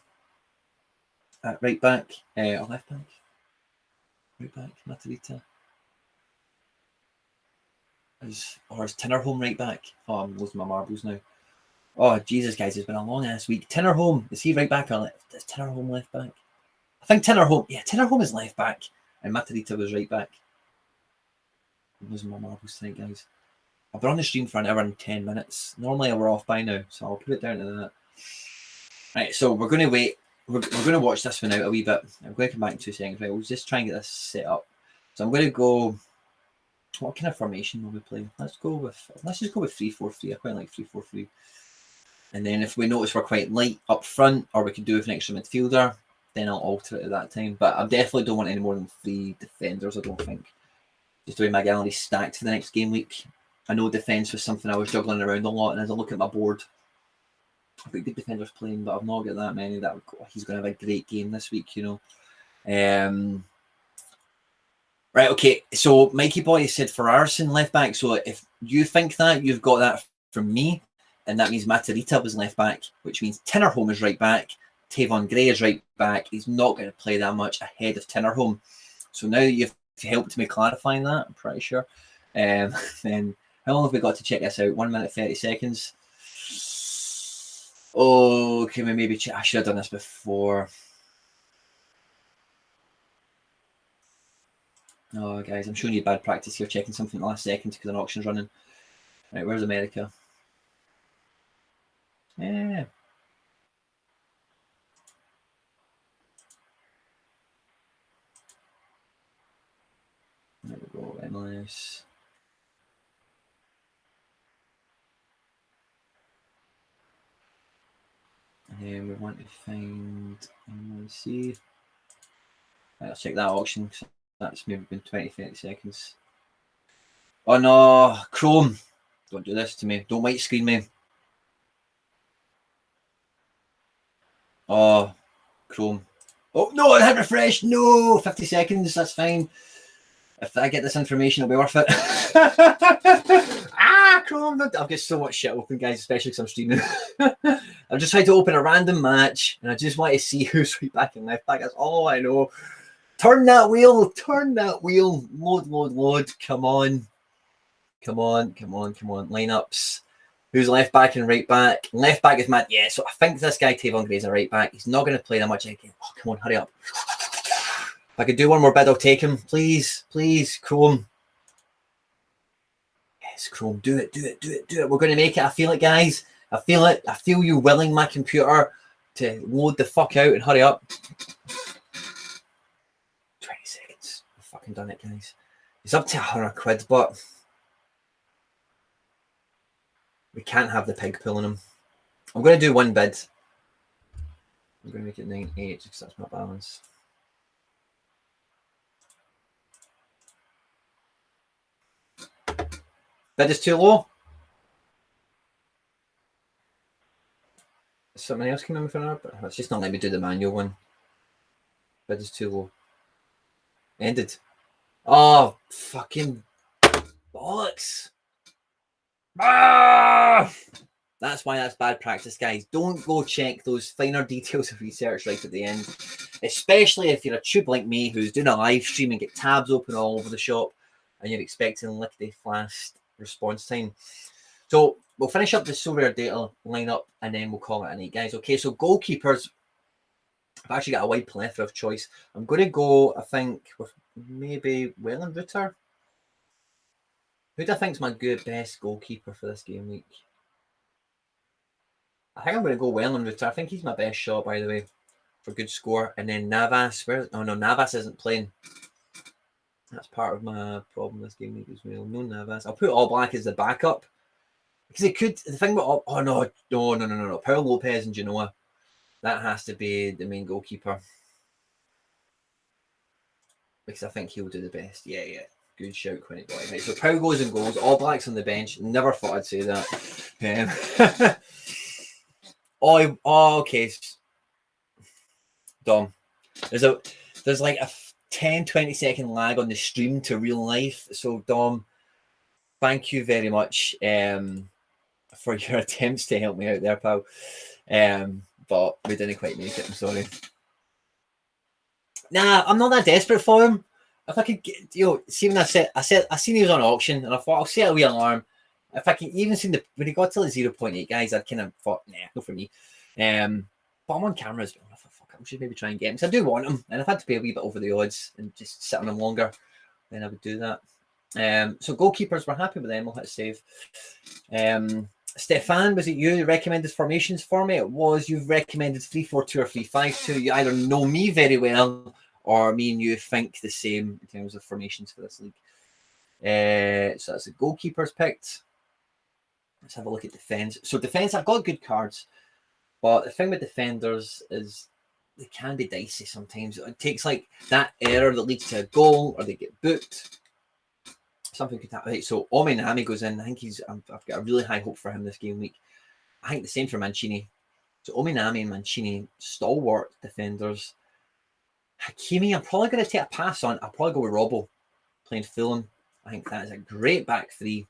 at right back, or left back. Right back, Matarita. Or is Tinnerholm right back? Oh, I'm losing my marbles now. Oh, Jesus, guys, it's been a long-ass week. Tinnerholm, is he right back or left? Is Tinnerholm left back? I think Tinnerholm is left back, and Matarita was right back. I'm losing my marbles tonight, guys. I've been on the stream for an hour and 10 minutes. Normally, we're off by now, so I'll put it down to that. Right, so we're going to wait. We're going to watch this one out a wee bit. I'm going to come back in 2 seconds. Right, we'll just try and get this set up. So I'm going to go. What kind of formation will we play? Let's just go with 3-4-3. I quite like 3-4-3. And then if we notice we're quite light up front, or we could do with an extra midfielder, then I'll alter it at that time. But I definitely don't want any more than 3 defenders, I don't think. Just the way my gallery's stacked for the next game week. I know defence was something I was juggling around a lot, and as I look at my board, I've got good defenders playing, but I've not got that many. That he's going to have a great game this week, you know. Right, okay. So Mikey Boy said for Arson left back. So if you think that, you've got that from me, and that means Matarrita was left back, which means Tinnerholm is right back. Tavon Gray is right back. He's not going to play that much ahead of Tinnerholm. So now that you've helped me clarify that, I'm pretty sure. Then how long have we got to check this out? 1 minute 30 seconds. Oh, can we maybe check? I should have done this before. Oh, guys, I'm showing you bad practice here, checking something in the last second because an auction's running. Right, where's America? Yeah. There we go, MLS. And then we want to find MLC. Right, let's check that auction. That's maybe been 20, 30 seconds. Oh no, Chrome. Don't do this to me. Don't white screen me. Oh, Chrome. Oh no, it had refresh. No, 50 seconds. That's fine. If I get this information, it'll be worth it. Chrome. I've got so much shit open, guys, especially because I'm streaming. I've just tried to open a random match, and I just want to see who's right back and left back. That's all I know. Turn that wheel. Turn that wheel. Load, load, load. Come on. Come on. Come on. Come on. Lineups. Who's left back and right back? Left back is Matt. Yeah, so I think this guy, Tavon Gray, is a right back. He's not going to play that much again. Oh, come on. Hurry up. If I could do one more bid, I'll take him. Please. Please, Chrome. Yes, Chrome. Do it. Do it. Do it. Do it. We're going to make it. I feel it, guys. I feel it. I feel you willing my computer to load the fuck out and hurry up. 20 seconds. I've fucking done it, guys. It's up to 100 quid, but we can't have the pig pulling him. I'm going to do one bid. I'm going to make it 9.8 because that's my balance. Bid is too low. Something else came in for that, but it's just not letting me do the manual one. Bid is too low. Ended. Oh, fucking bollocks. That's why that's bad practice, guys. Don't go check those finer details of research right at the end, especially if you're a tube like me who's doing a live stream and get tabs open all over the shop and you're expecting lickety fast response time. So we'll finish up the SoRare data lineup and then we'll call it a night, guys. Okay, so goalkeepers. I've actually got a wide plethora of choice. I'm going to go, I think, with maybe Wellenreuter. Who do I think is my best goalkeeper for this game week? I think I'm going to go Wellenreuter. I think he's my best shot, by the way, for good score. And then Navas. Oh no, Navas isn't playing. That's part of my problem this game week as well. No Navas. I'll put All Black as the backup. Because it could, the thing about, oh no. Paul Lopez and Genoa. That has to be the main goalkeeper. Because I think he'll do the best. Yeah. Good shout, Quinny Boy. Right, so Pau goes and goals. All Black's on the bench. Never thought I'd say that. Okay. Dom. There's like a 10-20 second lag on the stream to real life. So Dom, thank you very much for your attempts to help me out there, pal. But we didn't quite make it. I'm sorry. Nah, I'm not that desperate for him. If I could get, see when I seen he was on auction and I thought I'll set a wee alarm. If I can even see when he got to the 0.8, guys, I kind of thought, nah, not for me. But I'm on camera as well. I thought, fuck, I should maybe try and get him. So I do want him, and if I had to pay a wee bit over the odds and just sit on him longer, then I would do that. So goalkeepers, we're happy with them. We'll hit save. Stefan, was it you who recommended formations for me? It was. You've recommended 3-4-2 or 3-5-2. You either know me very well or me and you think the same in terms of formations for this league. So that's the goalkeepers picked. Let's have a look at defence. So defence, I've got good cards, but the thing with defenders is they can be dicey sometimes. It takes like that error that leads to a goal or they get booked. something could happen. Right, so Ominami goes in. I think I've got a really high hope for him this game week. I think the same for Mancini. So Ominami and Mancini, stalwart defenders. Hakimi, I'm probably going to take a pass on. I'll probably go with Robbo playing Fulham. I think that is a great back three.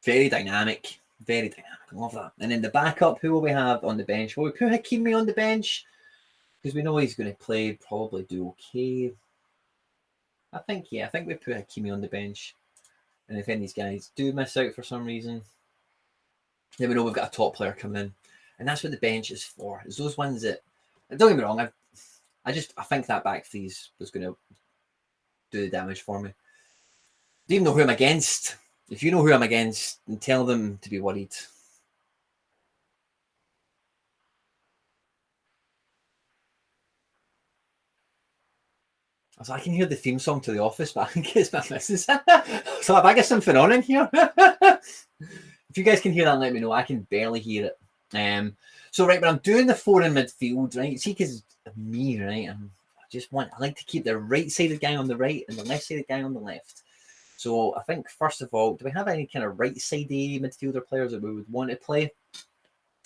Very dynamic. Very dynamic. I love that. And then the backup, who will we have on the bench? Will we put Hakimi on the bench? Because we know he's going to play, probably do okay. I think we put Hakimi on the bench. And if any of these guys do miss out for some reason, then we know we've got a top player coming in. And that's what the bench is for. It's those ones that, don't get me wrong, I think that back three was going to do the damage for me. Do you even know who I'm against? If you know who I'm against, then tell them to be worried. So I can hear the theme song to The Office, but I think it's my missus. So have I got something on in here? If you guys can hear that, let me know. I can barely hear it. So right, but I'm doing the four in midfield, right? See, because me, right? I like to keep the right-sided guy on the right and the left-sided guy on the left. So I think, first of all, do we have any kind of right-sided midfielder players that we would want to play?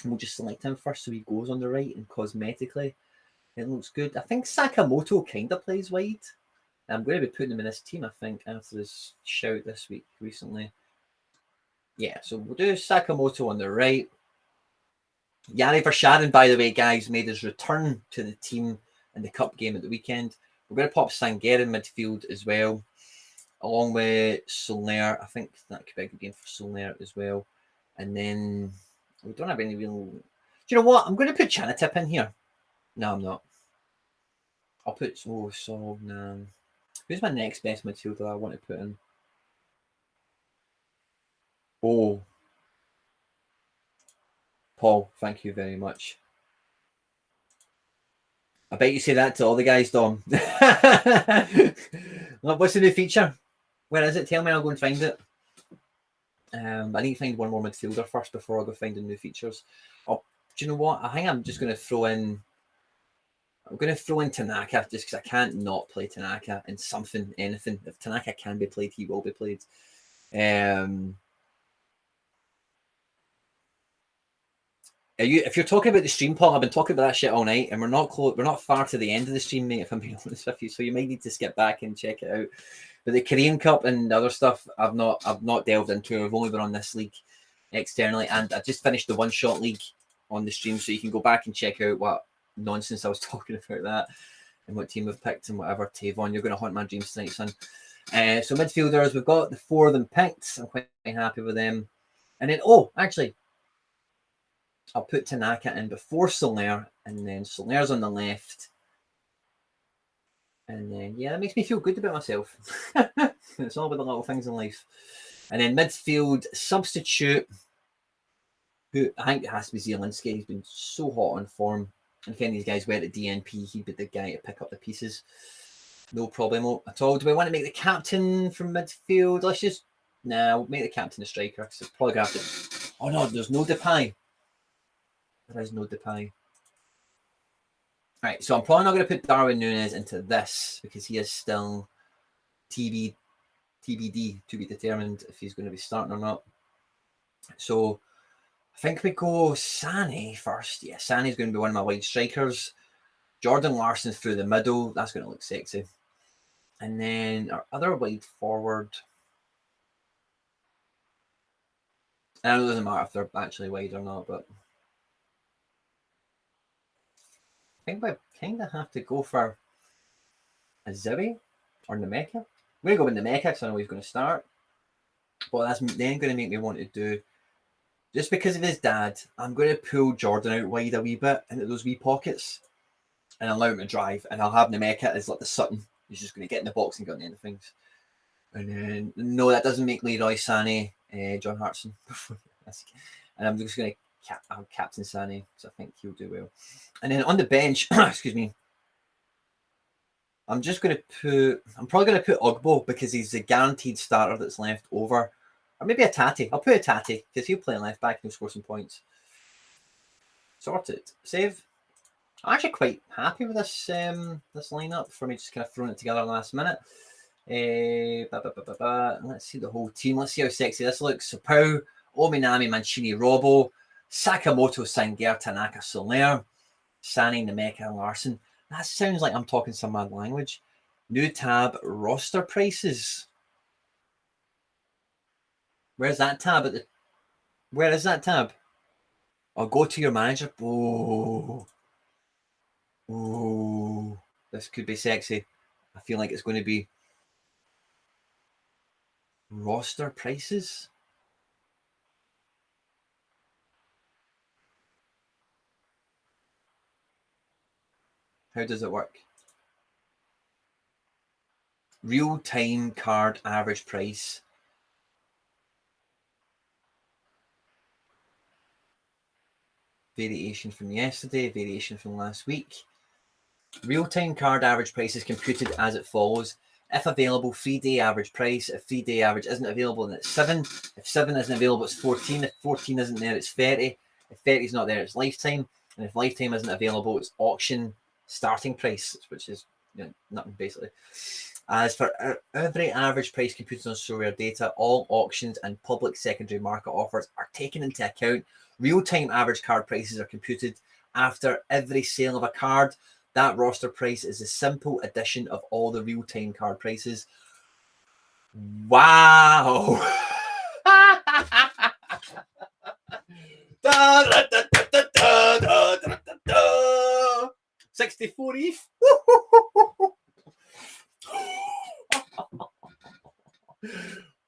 And we'll just select him first so he goes on the right, and cosmetically it looks good. I think Sakamoto kind of plays wide. I'm going to be putting him in this team, I think, after this shout this week recently. Yeah, so we'll do Sakamoto on the right. Yari Vershaden, by the way, guys, made his return to the team in the cup game at the weekend. We're going to pop Sanger in midfield as well, along with SoRare. I think that could be a good game for SoRare as well. And then we don't have any real... Do you know what? I'm going to put Chanatip in here. No, I'm not. I'll put... Who's my next best midfielder I want to put in? Oh. Paul, thank you very much. I bet you say that to all the guys, Dom. What's the new feature? Where is it? Tell me, I'll go and find it. I need to find one more midfielder first before I go find the new features. Do you know what? I think I'm just going to throw in... I'm going to throw in Tanaka just because I can't not play Tanaka in anything. If Tanaka can be played, he will be played. If you're talking about the stream, Paul, I've been talking about that shit all night, and we're not far to the end of the stream, mate, if I'm being honest with you. So you might need to skip back and check it out. But the Korean Cup and other stuff, I've not delved into. I've only been on this league externally, and I just finished the one-shot league on the stream, so you can go back and check out what nonsense I was talking about that and what team I've picked and whatever. Tavon, you're going to haunt my dreams tonight, son. So midfielders, we've got the four of them picked. I'm quite happy with them. And then, actually, I'll put Tanaka in before SoRare, and then SoRare's on the left. And then, yeah, that makes me feel good about myself. It's all about the little things in life. And then midfield substitute, who I think it has to be Zielinski. He's been so hot on form. And if any of these guys were at DNP, he'd be the guy to pick up the pieces. No problem at all. Do we want to make the captain from midfield? We'll make the captain a striker. Because it's probably going to have to... Oh, no, there's no Depay. There is no Depay. Right, so I'm probably not going to put Darwin Núñez into this because he is still TBD, to be determined if he's going to be starting or not. So I think we go Sané first. Yeah, Sané's going to be one of my wide strikers. Jordan Larson through the middle. That's going to look sexy. And then our other wide forward. I know it doesn't matter if they're actually wide or not, but I think we kind of have to go for a Ziwi or Nemeka. I'm going to go with Nemeka because I know he's going to start. But that's then going to make me want to do, just because of his dad, I'm going to pull Jordan out wide a wee bit into those wee pockets and allow him to drive. And I'll have Nemeka as like the Sutton. He's just going to get in the box and get on the end of things. And then, no, that doesn't make Leroy Sané John Hartson. And I'm just going to captain Sané because I think he'll do well. And then on the bench, excuse me, I'm probably going to put Ugbo because he's the guaranteed starter that's left over. Or maybe a Tati. I'll put a Tati because he'll play left back and he'll score some points. Sorted. Save. I'm actually quite happy with this this lineup for me just kind of throwing it together last minute. Let's see the whole team. Let's see how sexy this looks. So Pau, Ominami, Mancini, Robbo, Sakamoto, Sanger, Tanaka, SoRare, Sani, Nemeka, and Larson. That sounds like I'm talking some mad language. New tab, roster prices. Where's that tab? Where is that tab? I'll go to your manager. Oh, this could be sexy. I feel like it's going to be roster prices. How does it work? Real-time card average price. Variation from yesterday, variation from last week. Real-time card average price is computed as it follows. If available, 3-day average price. If 3-day average isn't available, then it's 7. If 7 isn't available, it's 14. If 14 isn't there, it's 30. If 30 is not there, it's lifetime. And if lifetime isn't available, it's auction starting price, which is nothing basically. As for every average price computed on SoRare data, all auctions and public secondary market offers are taken into account. Real-time average card prices are computed after every sale of a card. That roster price is a simple addition of all the real-time card prices. Wow. 64 ETH.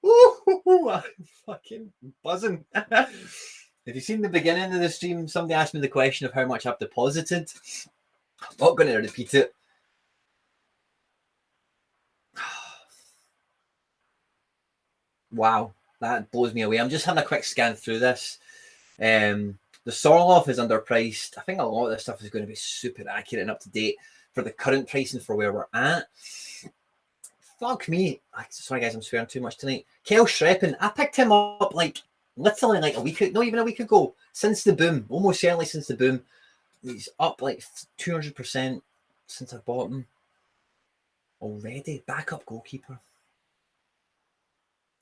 I'm fucking buzzing. Have you seen the beginning of the stream? Somebody asked me the question of how much I've deposited. I'm not going to repeat it. Wow, that blows me away. I'm just having a quick scan through this. The Sorloff is underpriced. I think a lot of this stuff is going to be super accurate and up to date for the current pricing for where we're at. Fuck me. Sorry, guys, I'm swearing too much tonight. Kel Shreppen, I picked him up literally like a week, not even a week ago, since the boom, almost certainly since the boom. He's up like 200% since I bought him already. Backup goalkeeper.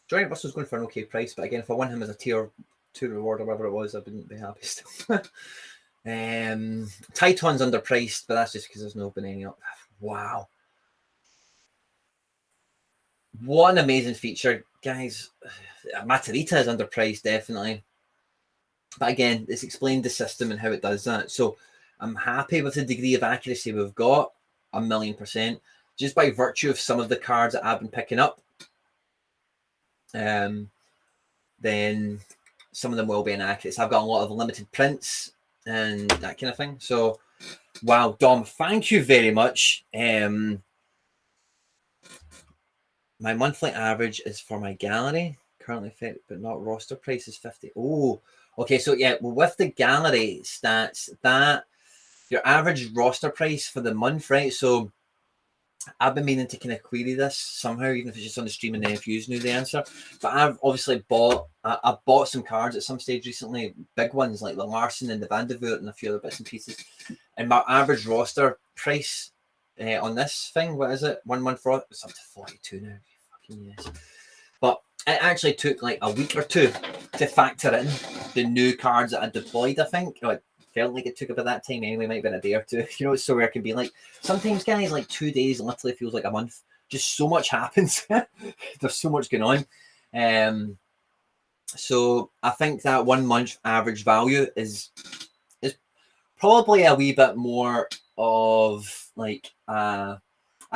Johnny Russell's going for an okay price, but again, if I won him as a tier 2 reward or whatever it was, I wouldn't be happy still. Titon's underpriced, but that's just because there's no been any up. Wow. What an amazing feature, guys. Matarita is underpriced, definitely. But again, it's explained the system and how it does that. So I'm happy with the degree of accuracy we've got, 1,000,000%, just by virtue of some of the cards that I've been picking up. Then some of them will be inaccurate. So I've got a lot of limited prints and that kind of thing. So, wow, Dom, thank you very much. My monthly average is for my gallery, currently fit, but not roster price is 50. Oh, okay. So yeah, well, with the gallery stats, that your average roster price for the month, right? So I've been meaning to kind of query this somehow, even if it's just on the stream and then if you knew the answer. But I've obviously I bought some cards at some stage recently, big ones like the Larson and the Van der Voort and a few other bits and pieces. And my average roster price on this thing, what is it? 1 month for it's up to 42 now. Fucking yes. But it actually took like a week or two to factor in the new cards that I deployed, I think. It felt like it took about that time anyway, might have been a day or two. You know, it's so rare it can be like. Sometimes, guys, like 2 days literally feels like a month. Just so much happens. There's so much going on. So I think that 1 month average value is probably a wee bit more of like a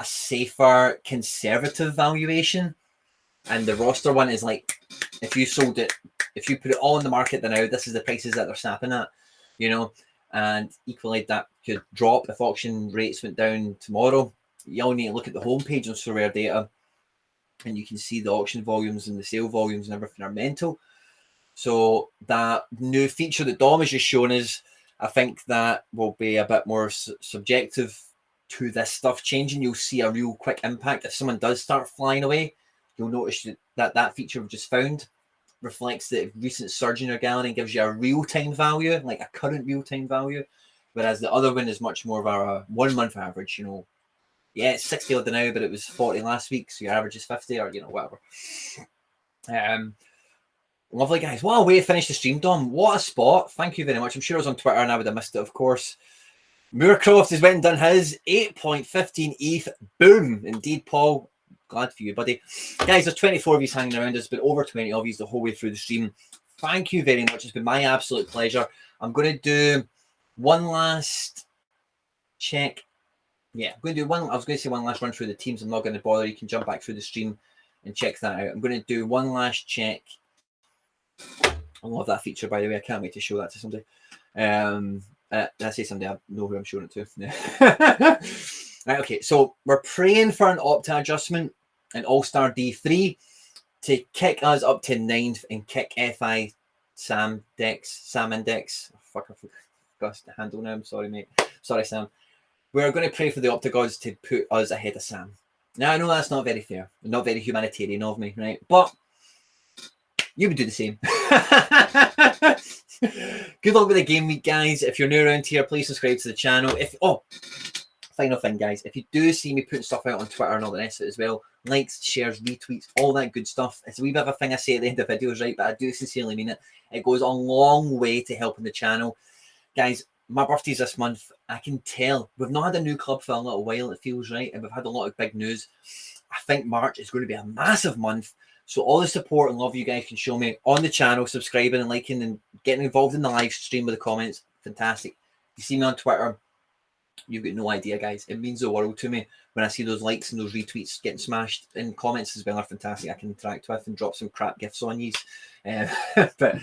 safer conservative valuation, and the roster one is like if you sold it, if you put it all in the market now, this is the prices that they're snapping at, you know. And equally that could drop if auction rates went down tomorrow. You all need to look at the homepage on SoRare data and you can see the auction volumes and the sale volumes and everything are mental. So that new feature that Dom has just shown us, I think that will be a bit more subjective to this stuff changing. You'll see a real quick impact. If someone does start flying away, you'll notice that feature we've just found reflects the recent surge in your gallery and gives you a real-time value, like a current real-time value, whereas the other one is much more of a 1 month average, you know, Yeah, it's 60 odd now, but it was 40 last week, so your average is 50 or, you know, whatever. Lovely, guys. What a way to finish the stream, Dom. What a spot. Thank you very much. I'm sure I was on Twitter and I would have missed it, of course. Moorcroft has went and done his 8.15 ETH. Boom. Indeed, Paul. Glad for you, buddy. Guys, there's 24 of you hanging around. There's been over 20 of you the whole way through the stream. Thank you very much. It's been my absolute pleasure. I'm going to do one last check. Yeah, I'm going to do one. I was going to say one last run through the teams. I'm not going to bother. You can jump back through the stream and check that out. I'm going to do one last check. I love that feature, by the way. I can't wait to show that to somebody. Did I say somebody? I know who I'm showing it to. Right, okay, so we're praying for an Opta adjustment in AllStar D3 to kick us up to 9th and kick FI Sam Index. Oh, fuck, I forgot the handle now. I'm sorry, mate. Sorry, Sam. We're going to pray for the Opta gods to put us ahead of Sam. Now, I know that's not very fair, not very humanitarian of me, right? But you would do the same. Good luck with the game week, guys. If you're new around here, please subscribe to the channel. Final thing, guys, if you do see me putting stuff out on Twitter and all the rest of it as well, likes, shares, retweets, all that good stuff. It's a wee bit of a thing I say at the end of videos, right? But I do sincerely mean it. It goes a long way to helping the channel. Guys, my birthday's this month. I can tell. We've not had a new club for a little while, it feels, right? And we've had a lot of big news. I think March is going to be a massive month. So all the support and love you guys can show me on the channel, subscribing and liking and getting involved in the live stream with the comments, fantastic. If you see me on Twitter, you've got no idea, guys. It means the world to me when I see those likes and those retweets getting smashed, and comments as well are fantastic. I can interact with and drop some crap gifts on you. But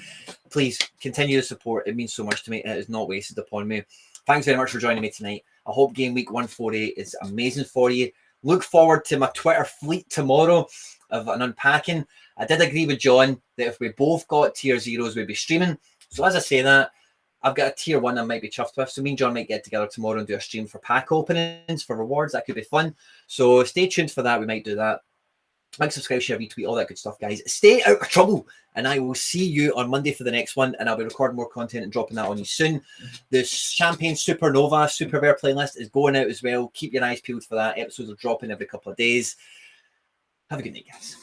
please continue to support. It means so much to me. It is not wasted upon me. Thanks very much for joining me tonight. I hope game week 148 is amazing for you. Look forward to my Twitter fleet tomorrow of an unpacking. I did agree with John that if we both got tier zeros, we'd be streaming. So as I say that, I've got a tier 1 I might be chuffed with. So me and John might get together tomorrow and do a stream for pack openings, for rewards. That could be fun. So stay tuned for that. We might do that. Like, subscribe, share, retweet, all that good stuff, guys. Stay out of trouble. And I will see you on Monday for the next one. And I'll be recording more content and dropping that on you soon. The Champagne Supernova Super Rare playlist is going out as well. Keep your eyes peeled for that. Episodes are dropping every couple of days. Have a good night, guys.